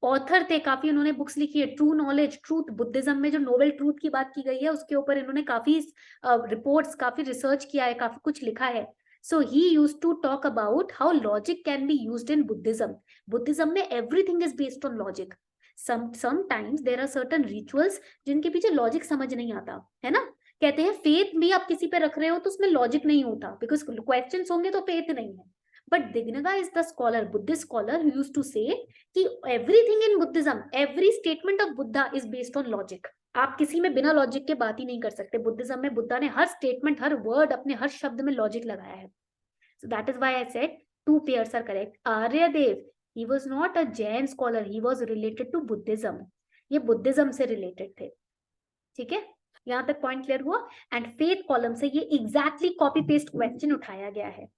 Author थे, काफी उन्होंने बुक्स लिखी है. ट्रू नॉलेज, ट्रूथ, बुद्धिज्म में जो नोबल ट्रूथ की बात की गई है उसके ऊपर इन्होंने काफी रिपोर्ट्स, काफी रिसर्च किया है, काफी कुछ लिखा है. So he used to talk about how logic can be used in Buddhism. Buddhism में everything is based on logic. Sometimes there are certain rituals जिनके पीछे लॉजिक समझ नहीं आता है ना. कहते हैं फेथ भी आप किसी पे रख रहे हो तो उसमें लॉजिक नहीं होता, बिकॉज क्वेश्चंस होंगे तो फेथ नहीं है. But Dignaga is the scholar, Buddhist scholar, who used to say कि everything in Buddhism, every statement of Buddha is based on logic. आप किसी में बिना लॉजिक के बात ही नहीं कर सकते. बुद्धिज्म में बुद्धा ने हर स्टेटमेंट, हर वर्ड, अपने हर शब्द में लॉजिक लगाया है. So that is why I said 2 pairs are correct. Aryadev, he was not a Jain scholar, he was related to Buddhism. ये बुद्धिज्म से रिलेटेड थे. ठीक है, यहाँ तक पॉइंट क्लियर हुआ. एंड फेथ कॉलम से ये एग्जैक्टली कॉपी पेस्ट क्वेश्चन उठाया गया है.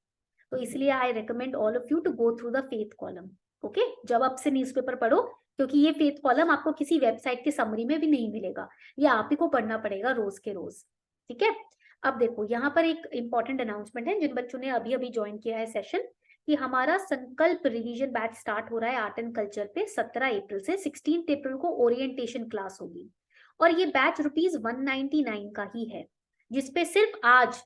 तो इसलिए I recommend all of you to go through the faith column. Okay, जब आपसे न्यूज़पेपर पढ़ो क्योंकि ये फेथ कॉलम आपको किसी वेबसाइट के समरी में भी नहीं मिलेगा, ये आप ही को पढ़ना पड़ेगा रोज के रोज, ठीक है। अब देखो यहाँ पर एक इंपॉर्टेंट अनाउंसमेंट है जिन बच्चों ने अभी अभी ज्वाइन किया है सेशन, कि हमारा संकल्प रिवीजन बैच स्टार्ट हो रहा है आर्ट एंड कल्चर पे 17 अप्रैल से। 16 अप्रैल को ओरिएंटेशन क्लास होगी और ये बैच ₹199 का ही है, जिसपे सिर्फ आज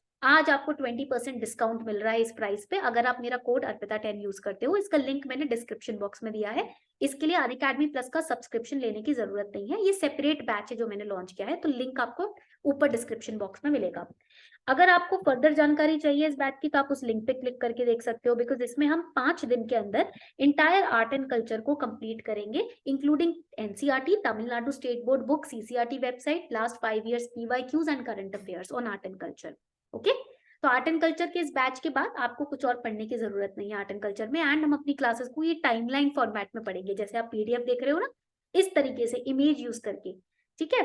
आपको 20% डिस्काउंट मिल रहा है इस प्राइस पे, अगर आप मेरा कोड अर्पिता10 यूज करते हो। इसका लिंक मैंने डिस्क्रिप्शन बॉक्स में दिया है। इसके लिए अनअकैडमी प्लस का सब्सक्रिप्शन लेने की जरूरत नहीं है, ये सेपरेट बैच है जो मैंने लॉन्च किया है, तो लिंक आपको ऊपर डिस्क्रिप्शन बॉक्स में मिलेगा। अगर आपको फर्दर जानकारी चाहिए इस बैच की तो आप उस लिंक पे क्लिक करके देख सकते हो, बिकॉज इसमें हम 5 दिन के अंदर इंटायर आर्ट एंड कल्चर को कंप्लीट करेंगे, including NCERT, Tamil Nadu state board book, CCERT website, last 5 years PYQs and current affairs on art and culture. Okay, तो आर्ट एंड कल्चर के इस बैच के बाद आपको कुछ और पढ़ने की जरूरत नहीं है आर्ट एंड कल्चर में, एंड हम अपनी क्लासेस को ये टाइमलाइन फॉर्मेट में पढ़ेंगे, जैसे आप पीडीएफ देख रहे हो ना, इस तरीके से इमेज यूज करके, ठीक है।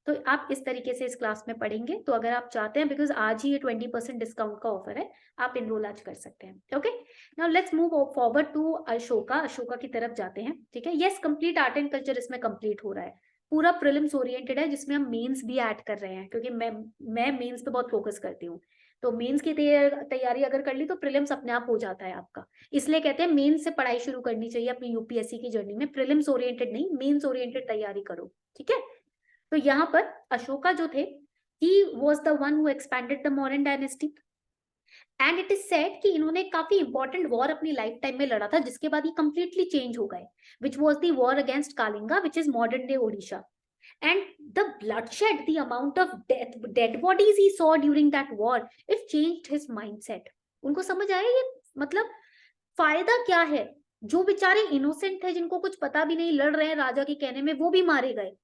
तो आप इस तरीके से इस क्लास में पढ़ेंगे। तो अगर आप चाहते हैं, बिकॉज आज ही ये 20% डिस्काउंट का ऑफर है, आप इनरोल आज कर सकते हैं। Okay, now let's move forward to Ashoka की तरफ जाते हैं, ठीक है। Yes, complete art and culture इसमें कंप्लीट हो रहा है, पूरा प्रीलिम्स ओरिएंटेड है, जिसमें हम मेंस भी ऐड कर रहे हैं, क्योंकि मैं मेंस पे बहुत फोकस करती हूँ। तो मेंस की तैयारी अगर कर ली तो प्रीलिम्स अपने आप हो जाता है आपका, इसलिए कहते हैं मेंस से पढ़ाई शुरू करनी चाहिए अपनी यूपीएससी की जर्नी में। प्रीलिम्स ओरिएंटेड नहीं, मेंस ओरिएंटेड तैयारी करो, ठीक है। तो यहाँ पर अशोका जो थे, he was the one who expanded the Mauryan dynasty, and it is said कि इन्होंने काफी इंपॉर्टेंट वॉर अपनी लाइफ टाइम में लड़ा था, जिसके बाद ये कंप्लीटली चेंज हो गए, which was the war against Kalinga, which is modern day Odisha. And the bloodshed, the amount of dead bodies he saw during that war, it changed his mindset. उनको समझ आया ये मतलब फायदा क्या है, जो बेचारे इनोसेंट थे, जिनको कुछ पता भी नहीं, लड़ रहे हैं राजा के कहने में, वो भी मारे गए।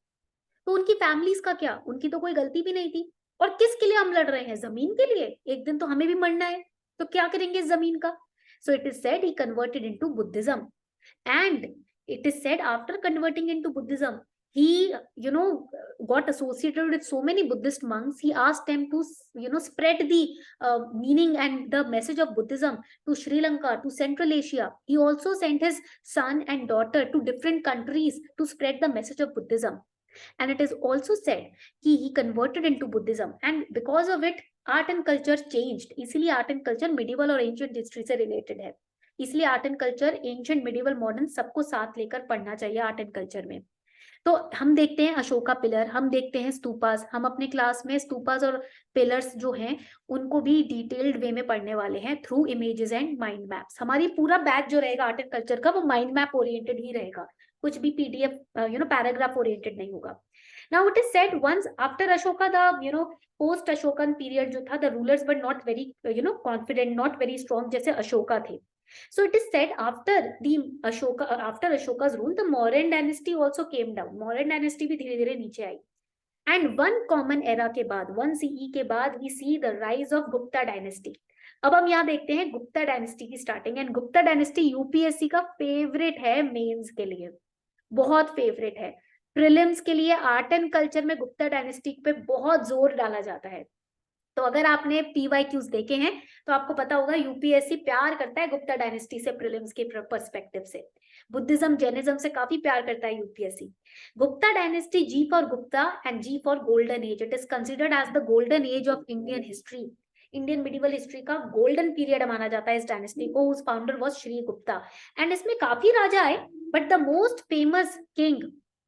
तो उनकी फैमिलीज का क्या, उनकी तो कोई गलती भी नहीं थी। और किसके लिए हम लड़ रहे हैं? जमीन के लिए, एक दिन तो हमें भी मरना है, तो क्या करेंगे इस जमीन का? So it is said he converted into Buddhism, and it is said after converting into Buddhism, he got associated with so many Buddhist monks. He asked them to spread the meaning and the message of Buddhism to Sri Lanka, to Central Asia. He also sent his son and daughter to different countries to spread the message of Buddhism. And it is also said he converted into Buddhism, and because of it art and culture changed. इसलिए art and culture medieval और ancient history से related है, इसलिए art and culture ancient, medieval, modern सबको साथ लेकर पढ़ना चाहिए आर्ट एंड कल्चर में। तो हम देखते हैं अशोका पिलर, हम देखते हैं स्तूपास, हम अपने क्लास में स्तूपास और पिलर्स जो हैं उनको भी डिटेल्ड वे में पढ़ने वाले हैं through images and mind maps. हमारी पूरा बैच जो रहेगा आर्ट एंड कल्चर का, वो माइंड मैप ओरिएंटेड ही रहेगा, कुछ भी पीडीएफ पैराग्राफ ओरिएंटेड नहीं होगा। Now it is said once after Ashoka, the post Ashokan period जो था, the rulers were not very confident, not very strong, जैसे अशोका थे। So it is said after Ashoka's rule, the Mauryan dynasty also came down. Mauryan dynasty भी धीरे धीरे नीचे आई। And one common era के बाद, 1 CE के बाद, we see the rise of Gupta dynasty. अब हम यहाँ देखते हैं गुप्ता डायनेस्टी की starting, and Gupta dynasty UPSC का फेवरेट है, मेंस के लिए बहुत फेवरेट है, प्रीलिम्स के लिए आर्ट एंड कल्चर में गुप्ता डायनेस्टी पे बहुत जोर डाला जाता है। तो अगर आपने पीवाईक्यूज देखे हैं तो आपको पता होगा यूपीएससी प्यार करता है गुप्ता डायनेस्टी से, प्रीलिम्स के पर्सपेक्टिव से। बुद्धिज्म, जैनिज्म से काफी प्यार करता है UPSC. Gupta dynasty, G for Gupta and G for golden age, it is considered as the golden age of Indian history. Indian medieval history का गोल्डन पीरियड माना जाता है इस डायनेस्टी को, whose founder was Shri Gupta. And इसमें काफी राजा आए, but the most famous king,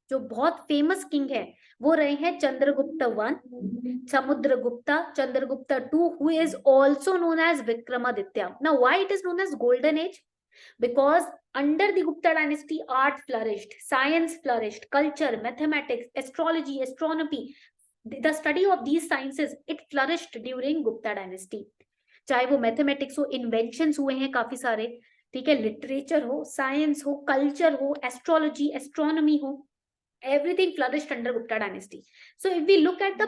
जो बहुत फेमस किंग है, वो रहे हैं Chandragupta 1, Samudragupta, Chandragupta 2, who is also known as Vikramaditya. Now, why it is known as golden age? Because under the Gupta dynasty, art flourished, science flourished, culture, mathematics, astrology, astronomy, the study of these sciences, it flourished during Gupta dynasty. चाहे वो mathematics हो, inventions हुए हैं काफी सारे, ठीक है, literature हो, साइंस हो, कल्चर हो, एस्ट्रोलॉजी, एस्ट्रोनॉमी हो, everything flourished under Gupta dynasty. So if we look at the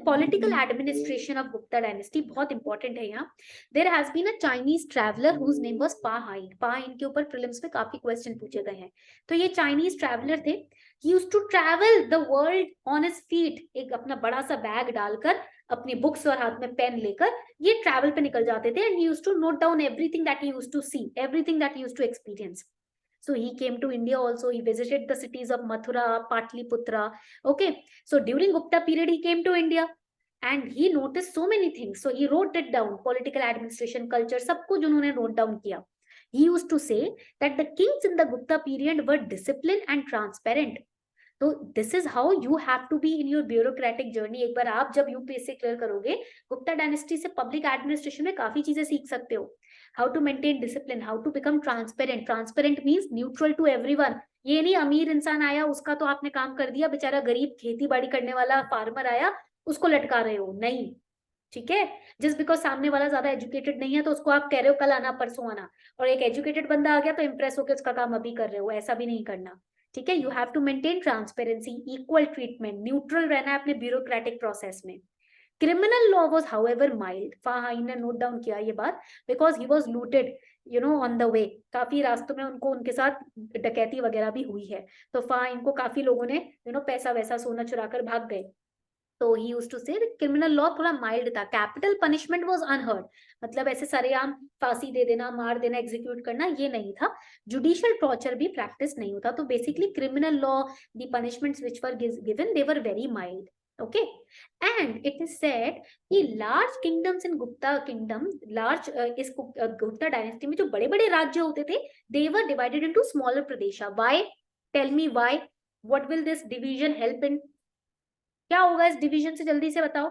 political administration of Gupta dynasty, बहुत important है यहाँ। There has been a Chinese traveler whose name was Pa Hein. Pa Hein के ऊपर prelims में काफी question पूछे गए हैं। तो ये Chinese traveler थे, he used to travel the world on his feet, एक अपना बड़ा सा बैग डालकर, अपनी बुक्स और हाथ में पेन लेकर ये ट्रैवल पे निकल जाते थे, and he used to note down everything that he used to see, everything that he used to experience. So he came to India also. He visited the cities of Mathura, Patliputra. Okay, so during Gupta period he came to India and he noticed so many things. So he wrote it down, political, administration, culture, सब कुछ उन्होंने note down किया. He used to say that the kings in the Gupta period were disciplined and transparent. तो this is how you have to be in your bureaucratic journey. एक बार आप जब UPSC clear करोगे, गुप्ता डायनेस्टी से public administration में काफी चीजें सीख सकते हो. How to maintain discipline, how to become transparent. Transparent means neutral to everyone. ये नहीं अमीर इंसान आया उसका तो आपने काम कर दिया, बेचारा गरीब खेती बाड़ी करने वाला फार्मर आया उसको लटका रहे हो. नहीं, ठीक है. जस्ट बिकॉज सामने वाला ज्यादा एजुकेटेड नहीं है तो उसको आप कह रहे हो कल आना परसों आना, और एक एजुकेटेड बंदा आ गया तो इंप्रेस होकर उसका काम अभी कर रहे हो. ऐसा भी नहीं करना, ठीक है. You have to maintain transparency, equal treatment, neutral रहना है अपने ब्यूरोक्रेटिक प्रोसेस में. Criminal law was however mild. इन्होंने नोट डाउन किया ये बात, because he was looted on the way. काफी रास्तों में उनको उनके साथ डकैती वगैरह भी हुई है. तो इनको काफी लोगों ने पैसा वैसा सोना चुरा कर भाग गए. तो ही यूज्ड टू से क्रिमिनल लॉ थोड़ा माइल्ड था. Capital punishment was unheard. मतलब ऐसे सरेआम फांसी दे देना, मार देना, एग्जीक्यूट करना ये नहीं था. जुडिशियल टॉर्चर भी प्रैक्टिस नहीं होता. तो basically criminal law, the punishments which were given, they were very mild. Okay, and it is said कि लार्ज किंगडम्स इन गुप्ता किंगडम, लार्ज इस गुप्ता डायनेस्टी में जो बड़े बड़े राज्य होते थे, they were divided into smaller pradesha. Why? Tell me why. What will this division help in? क्या होगा इस डिवीजन से, जल्दी से बताओ.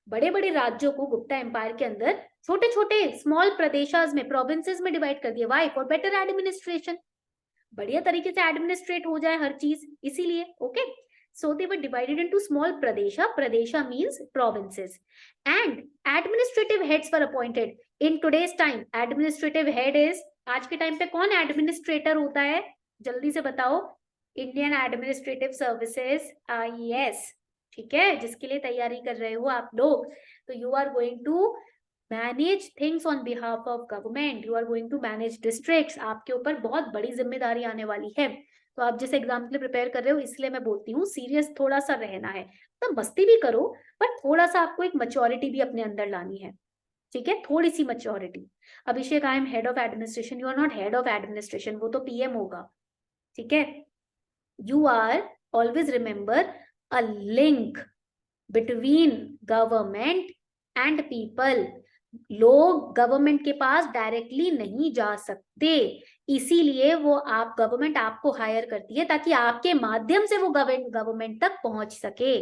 बड़े बड़े राज्यों को गुप्ता एम्पायर के अंदर छोटे छोटे स्मॉल प्रदेशास में, प्रोविंसेस में डिवाइड कर दिया. व्हाई? For better administration. बढ़िया तरीके से एडमिनिस्ट्रेट हो जाए हर चीज, इसीलिए. Okay, so they were divided into small प्रदेशा. प्रदेशा means provinces. And administrative heads were appointed. In today's time administrative head is, आज के टाइम पे कौन एडमिनिस्ट्रेटर होता है, जल्दी से बताओ. Indian administrative services, IAS. ठीक है, जिसके लिए तैयारी कर रहे हो आप लोग. तो you are going to manage things on behalf of government. You are going to manage districts. आपके ऊपर बहुत बड़ी जिम्मेदारी आने वाली है. तो आप जिस एग्जाम के लिए प्रिपेयर कर रहे हो, इसलिए मैं बोलती हूँ सीरियस थोड़ा सा रहना है. तो मस्ती भी करो, बट थोड़ा सा आपको एक मैच्योरिटी भी अपने अंदर लानी है. ठीक है, थोड़ी सी maturity. Abhishek, I am head of administration. You are not head of administration, वो तो PM होगा. ठीक है, you are always remember a link between government and people. लोग गवर्नमेंट के पास डायरेक्टली नहीं जा सकते, इसीलिए वो आप गवर्नमेंट आपको हायर करती है ताकि आपके माध्यम से वो गवर्नमेंट तक पहुंच सके.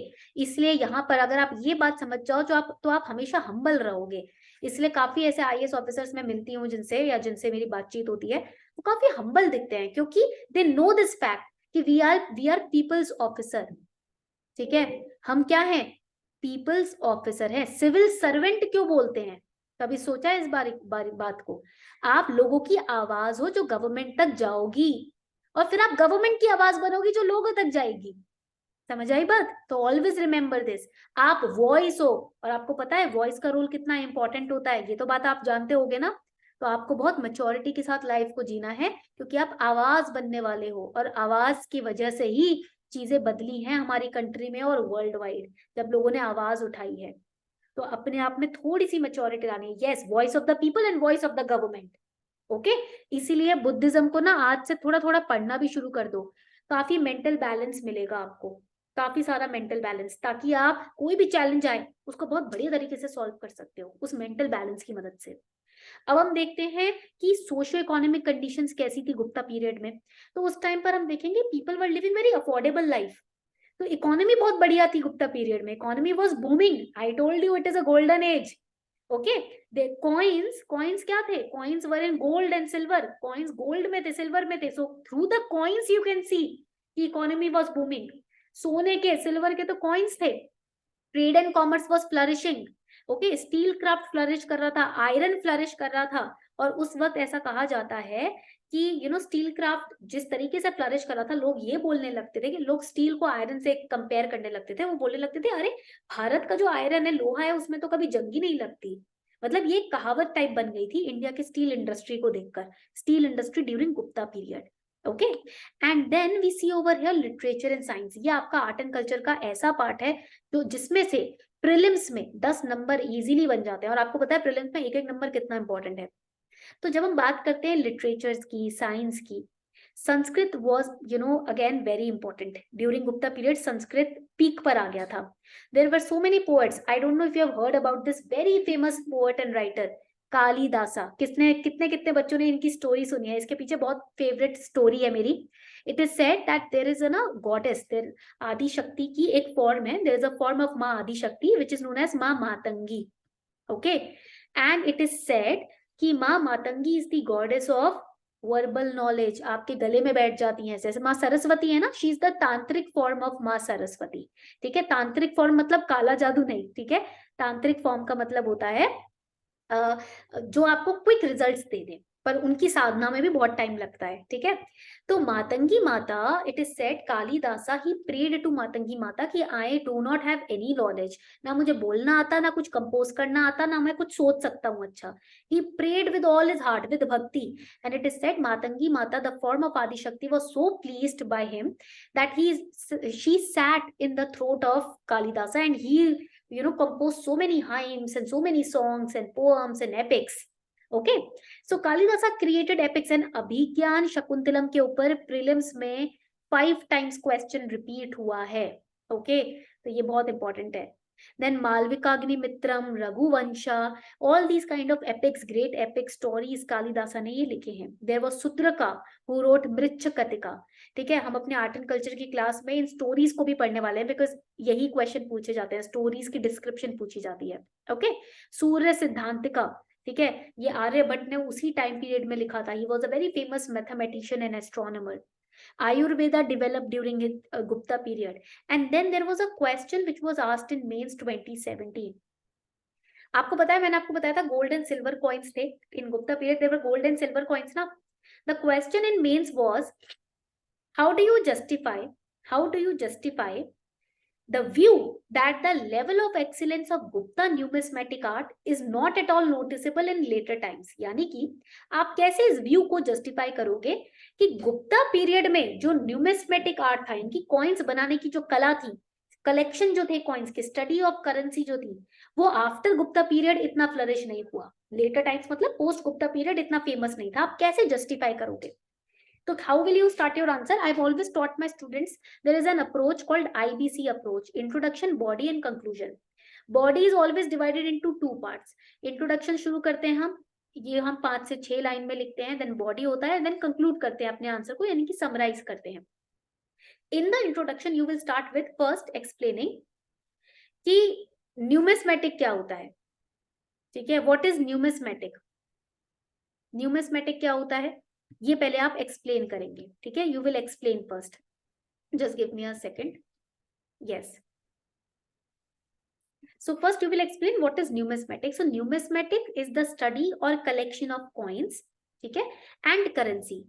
इसलिए यहाँ पर अगर आप ये बात समझ जाओ तो आप हमेशा हम्बल रहोगे. इसलिए काफी ऐसे IAS ऑफिसर्स मैं मिलती हूँ जिनसे मेरी बातचीत होती है, वो काफी हम्बल दिखते हैं क्योंकि दे नो दिस फैक्ट कि वी आर पीपल्स ऑफिसर. ठीक है, हम क्या हैं? पीपल्स ऑफिसर है. सिविल सर्वेंट क्यों बोलते हैं, कभी सोचा है इस बात को? आप लोगों की आवाज हो जो गवर्नमेंट तक जाओगी, और फिर आप गवर्नमेंट की आवाज बनोगी जो लोगों तक जाएगी. समझ आई बात? तो ऑलवेज रिमेंबर दिस. आप वॉइस हो, और आपको पता है वॉइस का रोल कितना इंपॉर्टेंट होता है, ये तो बात आप जानते होगे ना. तो आपको बहुत मैच्योरिटी के साथ लाइफ को जीना है, क्योंकि आप आवाज बनने वाले हो, और आवाज की वजह से ही चीजें बदली हैं हमारी कंट्री में और वर्ल्ड वाइड, जब लोगों ने आवाज उठाई है. तो अपने आप में थोड़ी सी मैच्योरिटी लानी है. Yes, voice of the people and voice of the government. Okay, इसीलिए बुद्धिज्म को ना आज से थोड़ा थोड़ा पढ़ना भी शुरू कर दो. काफी मेंटल बैलेंस मिलेगा आपको, काफी सारा मेंटल बैलेंस, ताकि आप कोई भी चैलेंज आए उसको बहुत बढ़िया तरीके से सॉल्व कर सकते हो उस मेंटल बैलेंस की मदद से. अब हम देखते हैं कि सोशो इकोनॉमिक कंडीशंस कैसी थी गुप्ता पीरियड में. तो उस टाइम पर हम देखेंगे people were living very affordable life. तो इकोनॉमी बहुत बढ़िया थी गुप्ता पीरियड में. Economy was booming. I told you it is a golden age. Okay, the coins क्या थे? Coins were in gold and silver. Coins gold में थे, सिल्वर में थे. So through the coins you can see कि economy was booming. सोने के, silver के तो कॉइन्स थे. Trade and commerce was flourishing. Okay, steel craft flourish कर रहा था, आयरन फ्लरिश कर रहा था. और उस वक्त ऐसा कहा जाता है कि स्टील क्राफ्ट जिस तरीके से फ्लरिश कर रहा था, लोग ये बोलने लगते थे कि लोग स्टील को आयरन से कंपेयर करने लगते थे. वो बोलने लगते थे अरे भारत का जो आयरन है, लोहा है, उसमें तो कभी जंग ही नहीं लगती. मतलब ये कहावत टाइप बन गई थी इंडिया के स्टील इंडस्ट्री को देखकर. Steel industry during Gupta period. Okay, and then we see over here literature and science. ये आपका आर्ट एंड कल्चर का ऐसा पार्ट है जो जिसमें से प्रीलिम्स में 10 नंबर इजीली बन जाते हैं. और आपको पता है प्रीलिम्स में एक एक नंबर कितना इंपॉर्टेंट है. तो जब हम बात करते हैं लिटरेचर्स की, साइंस की, Sanskrit was again very important during Gupta period. Sanskrit peak पर आ गया था. There were so many poets. I don't know if you have heard about this very famous poet and writer Kalidasa. कितने कितने बच्चों ने इनकी स्टोरी सुनी है? इसके पीछे बहुत फेवरेट स्टोरी है मेरी. It is said that there is a goddess, there Adi Shakti की एक फॉर्म है. There is a form of Maa Adi Shakti which is known as Maa Matangi. Okay, and it is said कि Maa Matangi is the goddess of verbal knowledge. आपके गले में बैठ जाती हैं. जैसे माँ सरस्वती है ना, शी इज द तांत्रिक फॉर्म ऑफ माँ सरस्वती. ठीक है, तांत्रिक फॉर्म मतलब काला जादू नहीं. ठीक है, तांत्रिक फॉर्म का मतलब होता है जो आपको क्विक रिजल्ट्स दे दे, पर उनकी साधना में भी बहुत टाइम लगता है. ठीक है, तो Matangi Mata, it is said Kalidasa he prayed to Matangi Mata कि I do not have any knowledge. ना मुझे बोलना आता, ना कुछ कंपोज करना आता, ना मैं कुछ सोच सकता हूँ अच्छा. He prayed with all his heart, with bhakti. And it is said Matangi Mata, the form of Adi Shakti, was so pleased by him that she sat in the throat of Kalidasa and he composed so many hymns and so many songs and poems and epics. Okay, so Kalidasa created epics. and अभिज्ञान शकुंतलम के ऊपर prelims में 5 times question repeat हुआ है. Okay, तो ये बहुत important है. Then Malvikaग्निमित्रम, रघुवंशा, all these kind of epics, great epic stories Kalidasa ने ये लिखे हैं. There was Sudraka who wrote Mricchakatika. ठीक है, हम अपने आर्ट एंड कल्चर की क्लास में इन स्टोरीज को भी पढ़ने वाले हैं, बिकॉज यही क्वेश्चन पूछे जाते हैं, स्टोरीज की डिस्क्रिप्शन पूछी जाती है. ओके, सूर्य सिद्धांतिका. ठीक है, ये आर्यभट्ट ने उसी टाइम पीरियड में लिखा था. He was a very famous mathematician and astronomer. Ayurveda developed during Gupta period. And then there was a question which was asked in mains 2017. आपको पता है, मैंने आपको बताया था गोल्ड एंड सिल्वर कॉइन्स थे in Gupta period. There were gold and silver coins ना. The question in Mains was how do you justify the view that the level of excellence of Gupta numismatic art is not at all noticeable in later times. यानी कि आप कैसे इस view को justify करोगे कि Gupta period में जो न्यूमिस्मेटिक आर्ट था, इनकी कॉइन्स बनाने की जो कला थी, कलेक्शन जो थे कॉइन्स की, स्टडी ऑफ करेंसी जो थी, वो आफ्टर गुप्ता पीरियड इतना फ्लरिश नहीं हुआ. लेटर टाइम्स मतलब पोस्ट गुप्ता पीरियड इतना फेमस नहीं था. आप कैसे जस्टिफाई करोगे? So how will you start your answer? I've always taught my students there is an approach called IBC approach: introduction, body and conclusion. Body is always divided into 2 parts. Introduction शुरू करते हैं हम, ये हम 5 से 6 line में लिखते हैं. then body होता है, then conclude करते हैं अपने आंसर को, यानी कि summarize करते हैं. In the introduction you will start with first explaining कि numismatic क्या होता है. ठीक है, what is numismatic? Numismatic क्या होता है ये पहले आप एक्सप्लेन करेंगे. ठीक है, you will explain first. Just give me a second. Yes, so first you will explain what is numismatic. So numismatic is the study or collection of coins. ठीक है, and currency.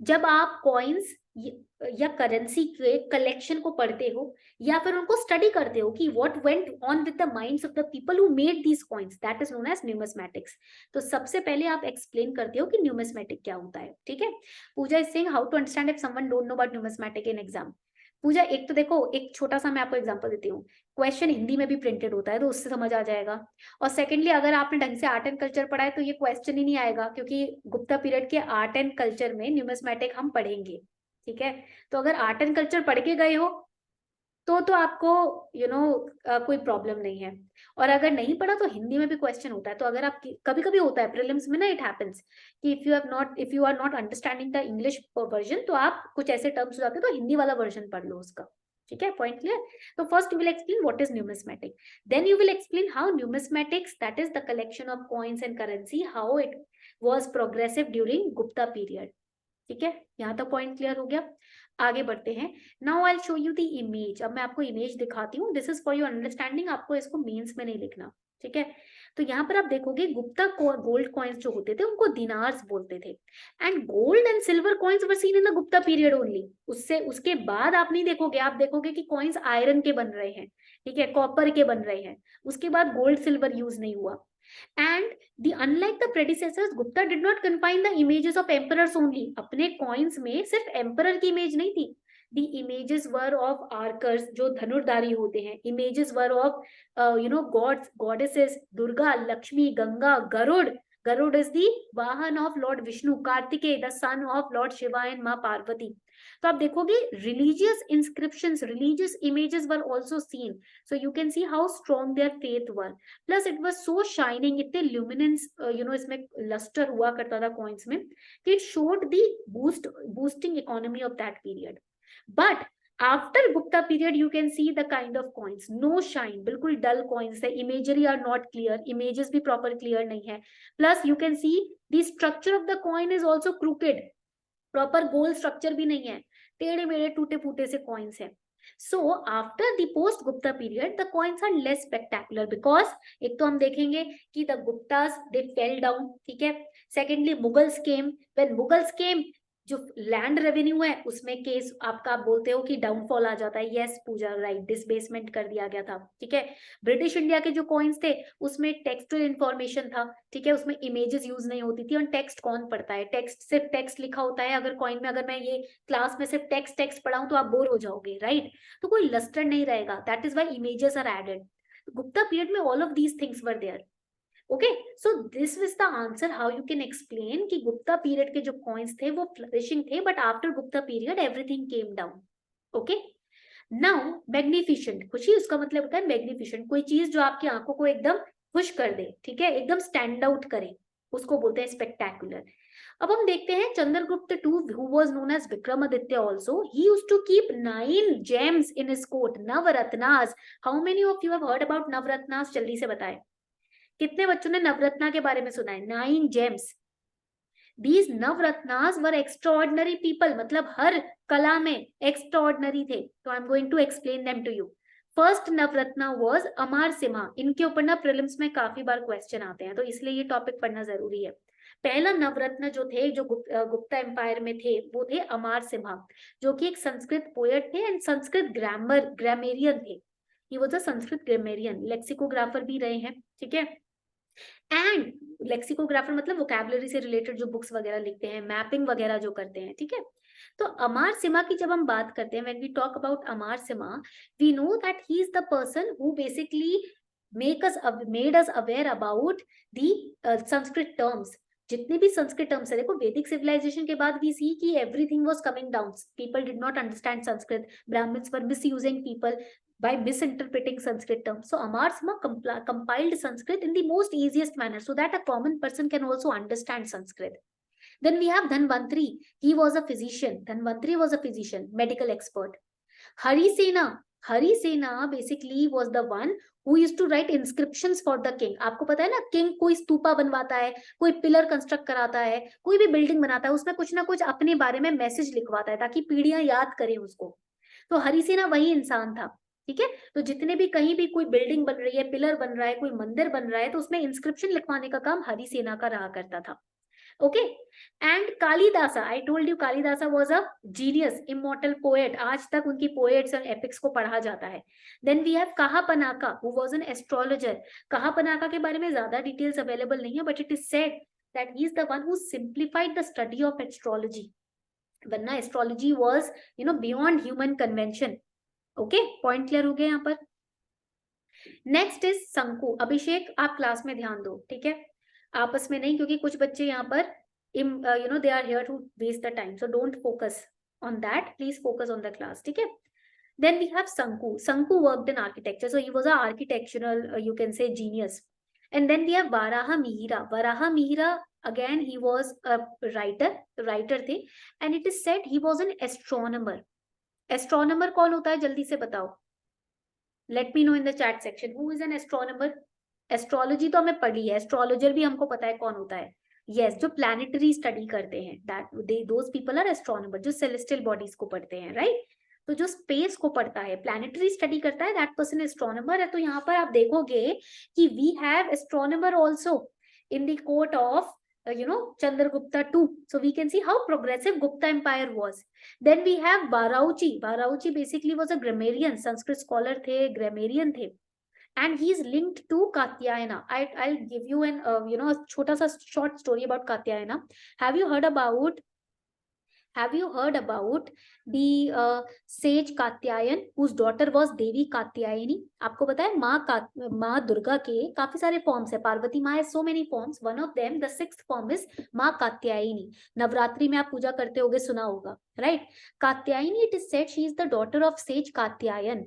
जब आप कॉइन्स या currency के collection को पढ़ते हो या फिर उनको स्टडी करते हो कि what went on with the minds of the people who made these coins, that is known as numismatics. तो सबसे पहले आप एक्सप्लेन करते हो कि न्यूमिस्मेटिक क्या होता है. ठीक है, Pooja is saying how to understand if someone don't know about numismatic in exam. Pooja, एक तो देखो, एक छोटा सा मैं आपको एग्जांपल देती हूँ. क्वेश्चन हिंदी में भी प्रिंटेड होता है तो उससे समझ आ जाएगा. और सेकेंडली, अगर आपने ढंग से आर्ट एंड कल्चर पढ़ा है तो ये क्वेश्चन ही नहीं आएगा, क्योंकि गुप्ता पीरियड के आर्ट एंड कल्चर में न्यूमिस्मेटिक हम पढ़ेंगे. ठीक है, तो अगर आर्ट एंड कल्चर पढ़ के गए हो तो आपको कोई प्रॉब्लम नहीं है. और अगर नहीं पढ़ा तो हिंदी में भी क्वेश्चन होता है. तो अगर आप, कभी कभी होता है प्रीलिम्स में ना, इट हैपेंस कि if you are not understanding the English version, तो आप कुछ ऐसे टर्म्स हो जाते हैं तो हिंदी वाला वर्जन पढ़ लो उसका. ठीक है, पॉइंट क्लियर. तो first you will explain what is numismatic, then you will explain how numismatics, that is the collection of coins and currency, how it was progressive during Gupta period. ठीक है, यहाँ तक पॉइंट क्लियर हो गया. आगे बढ़ते हैं. Now I will show you the image. अब मैं आपको इमेज दिखाती हूँ. This is for your understanding. आपको इसको मेंस में नहीं लिखना. ठीक है, तो यहाँ पर आप देखोगे गुप्ता गोल्ड कॉइन्स जो होते थे उनको दिनार्स बोलते थे. And gold and silver coins were seen in the Gupta period only. उसके बाद आप नहीं देखोगे. आप देखोगे कि कॉइन्स आयरन के बन रहे हैं, ठीक है, कॉपर के बन रहे हैं. उसके बाद गोल्ड सिल्वर यूज नहीं हुआ. And unlike the predecessors, Gupta did not confine the images of emperors only. अपने coins में सिर्फ emperor की image नहीं थी. The images were of archers, जो धनुर्धारी होते हैं. Images were of gods, goddesses, Durga, Lakshmi, Ganga, Garud. Garud is the वाहन of Lord Vishnu, Kartikeya the son of Lord Shiva and माँ पार्वती. तो आप देखोगे religious inscriptions, religious images were also seen. So you can see how strong their faith were. Plus it was so shining, इतने luminance, इसमें luster हुआ करता था coins में, कि it showed the boosting economy of that period. But after Gupta period, you can see the kind of coins, no shine, बिल्कुल dull coins है, imagery are not clear, images भी proper clear नहीं है. Plus you can see the structure of the coin is also crooked, proper gold structure भी नहीं है, टेढ़े मेढ़े टूटे फूटे से coins है. So after the post Gupta period, the coins are less spectacular because एक तो हम देखेंगे कि the Guptas they fell down, ठीक है. Secondly, Mughals came. When Mughals came, जो लैंड रेवेन्यू है उसमें केस आपका आप बोलते हो कि डाउनफॉल आ जाता है. यस पूजा, राइट, डिसबेसमेंट कर दिया गया था, ठीक है. ब्रिटिश इंडिया के जो कॉइन्स थे उसमें टेक्सटुअल इंफॉर्मेशन था, ठीक है, उसमें इमेजेस यूज नहीं होती थी. और टेक्स्ट कौन पढ़ता है, टेक्स्ट सिर्फ टेक्स्ट लिखा होता है. अगर कॉइन में अगर मैं ये क्लास में सिर्फ टेक्स्ट पढ़ाऊं तो आप बोर हो जाओगे, राइट. तो कोई लस्टर नहीं रहेगा. That is why images are added. Gupta period में all of these things were there. Okay, so this was the answer how you can explain कि गुप्ता पीरियड के जो कॉइन्स थे वो फ्लरिशिंग थे, but after Gupta period everything came down. Okay, now magnificent, खुशी उसका मतलब होता है मैग्निफिशेंट, कोई चीज जो आपकी आंखों को एकदम खुश कर दे, ठीक है, एकदम स्टैंड आउट करे, उसको बोलते हैं स्पेक्टेक्युलर. अब हम देखते हैं Chandragupta two, who was known as Vikramaditya also, he used to keep 9 gems in his court, नवरत्नास. How many of you have heard about नवरत्नास? जल्दी से बताएं, कितने बच्चों ने नवरत्ना के बारे में सुना है? 9 gems. These नवरत्नास were extraordinary people, मतलब हर कला में extraordinary थे. तो I'm going to explain them to you. First Navratna was अमार सिम्हा. इनके ऊपर ना प्रीलिम्स में काफी बार क्वेश्चन आते हैं, तो इसलिए ये टॉपिक पढ़ना जरूरी है. पहला नवरत्न जो थे, जो गुप्ता एम्पायर में थे, वो थे अमार सिम्हा, जो कि एक संस्कृत पोएट थे एंड संस्कृत ग्रामेरियन थे. ये वो था संस्कृत ग्रामेरियन, लेक्सिकोग्राफर भी रहे हैं, ठीक है. एंड लेक्सिकोग्राफर मतलब वोकैबुलरी से रिलेटेड जो बुक्स वगैरह लिखते हैं, मैपिंग वगैरह जो करते हैं, ठीक है. तो अमार सिम्हा की जब हम बात करते हैं, when we talk about Amarasimha, we know that he is the person who basically made us aware about the Sanskrit terms. जितने भी संस्कृत टर्म्स है, देखो वैदिक सिविलाइजेशन के बाद वी सी कि everything was coming down, people did not understand Sanskrit, Brahmins were misusing people by misinterpreting Sanskrit terms. So Amar Simha compiled Sanskrit in the most easiest manner so that a common person can also understand Sanskrit. Then we have Dhanvantri. He was a physician. Dhanvantri was a physician, medical expert. Harisena basically was the one who used to write inscriptions for the king. आपको पता है ना, king कोई स्तूपा बनवाता है, कोई pillar construct कराता है, कोई भी बिल्डिंग बनाता है, उसमें कुछ ना कुछ अपने बारे में मैसेज लिखवाता है ताकि पीढ़ियां याद करें उसको. तो हरिसेना वही इंसान था, ठीक है. तो जितने भी कहीं भी कोई बिल्डिंग बन रही है, पिलर बन रहा है, कोई मंदिर बन रहा है, तो उसमें इंस्क्रिप्शन लिखवाने का काम हरिसेना का रहा करता था. Okay, and Kalidasa, I told you Kalidasa was a genius immortal poet. आज तक उनकी पोएट्स और एपिक्स को पढ़ा जाता है. Then we have Kshapanaka, who was an astrologer. Kshapanaka के बारे में ज्यादा डिटेल्स अवेलेबल नहीं है, but it is said that he is the one who simplified the study of astrology. वरना astrology was beyond human convention. Okay, point clear हो गया यहाँ पर. नेक्स्ट इज शंकु. अभिषेक आप क्लास में ध्यान दो, ठीक है, आपस में नहीं, क्योंकि कुछ बच्चे यहाँ पर they are here to waste the time, so don't focus on that, please focus on the class, ठीक है. Then we have Shanku. Shanku worked in architecture, so he was a architectural you can say genius. And then we have Varaha Mihira. Varaha Mihira again he was a writer थे, and it is said he was an astronomer. Astronomer कौन होता है, जल्दी से बताओ. Late me no in the chat section who is an astronomer. Astrology तो हमें पढ़ी है, एस्ट्रोलॉजर भी हमको पता है कौन होता है. यस, जो प्लैनेटरी स्टडी करते हैं, that those people are astronomer, जो सेलेस्टियल बॉडीज को पढ़ते हैं, राइट. तो जो स्पेस को पढ़ता है, प्लैनेटरी स्टडी करता है, दैट पर्सन एस्ट्रोनॉमर है. तो यहाँ पर आप देखोगे कि we have astronomer also in the court of Chandragupta II. So we can see how progressive Gupta Empire was. Then we have Barauchi. Barauchi basically was a grammarian, Sanskrit scholar the, grammarian the, and he is linked to Katyayana. I'll give you an a chota sa short story about Katyayana. Have you heard about Have you heard about the sage Katyayana whose daughter was Devi Katyayani? आपको पता है माँ दुर्गा के काफी सारे forms है. पार्वती माँ has so many forms. One of them, the sixth form is माँ कात्यायनी. नवरात्रि में आप पूजा करते होगे, सुना होगा, right? Katyayani, it is said she is the daughter of sage Katyayan.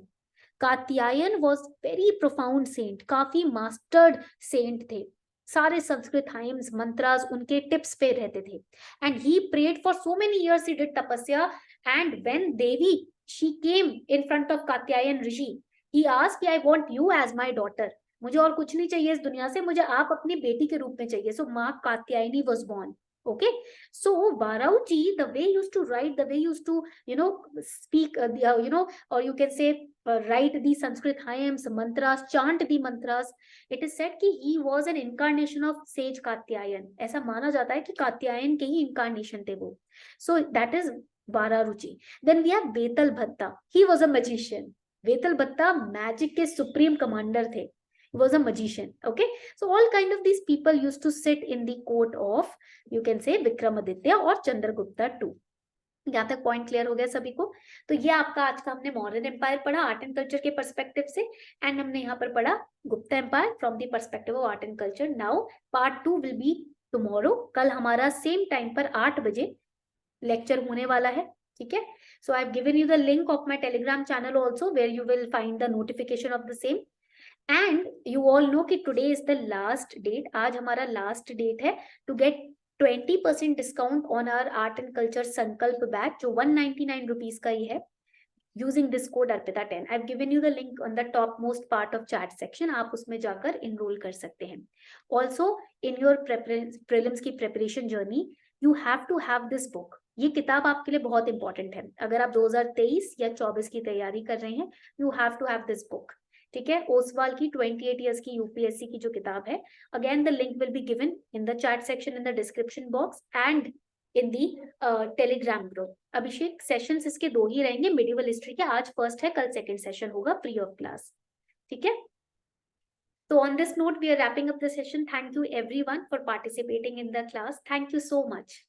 Katyayan was very profound saint, काफी mastered saint थे. सारे संस्कृत हाइम्स मंत्रास उनके टिप्स पे रहते थे. And he prayed for so many years, he did तपस्या. And when Devi she came in front of Katyayan Rishi, he asked, I want you as my daughter. मुझे और कुछ नहीं चाहिए इस दुनिया से, मुझे आप अपनी बेटी के रूप में चाहिए. So Maa Katyayani was born. Okay, so Varauji, the way he used to write, the way he used to, speak, or you can say write the Sanskrit hymns, mantras, chant the mantras. It is said कि he was an incarnation of sage Katyayan. ऐसा माना जाता है कि कात्यायन के ही incarnation थे वो. So that is Vararuchi. Then we have Vetal Bhatta. He was a magician. Vetal Bhatta magic के supreme commander थे. He was a magician. Okay, so all kind of these people used to sit in the court of, you can say, Vikramaditya और Chandragupta too. यहाँ तक point clear हो गया सभी को? तो ये आपका आज का हमने मॉडर्न एम्पायर पढ़ा आर्ट एंड कल्चर के पर्सपेक्टिव से, एंड हमने यहाँ पर पढ़ा Gupta empire from the perspective of art and culture. Now part 2 will be tomorrow. कल हमारा सेम टाइम पर 8 बजे लेक्चर होने वाला है. ठीक है, so I have given you the link of my Telegram channel also, where you will find the notification of the same. And you all know कि today is the last date. आज हमारा last date है to get 20% discount on our art and culture Sankalp batch, जो 199 rupees का ही है, using this code अर्पिता10. I have given you the link on the top most part of chat section. आप उसमें जाकर इनरोल कर सकते हैं. ऑल्सो इन योर प्रीलिम्स की preparation journey, you have to have this book. ये किताब आपके लिए बहुत इंपॉर्टेंट है. अगर आप 2023 या 24 की तैयारी कर रहे हैं, you have to have this book. ठीक है, ओसवाल की 28 इयर्स की यूपीएससी की जो किताब है, again the link will be given in the chat section, in the description box and in the Telegram group. Abhishek sessions इसके 2 ही रहेंगे मिडिवल हिस्ट्री के. आज फर्स्ट है, कल सेकंड सेशन होगा फ्री ऑफ क्लास. ठीक है, तो on this note we are wrapping up the session. Thank you everyone for participating in the class. Thank you so much.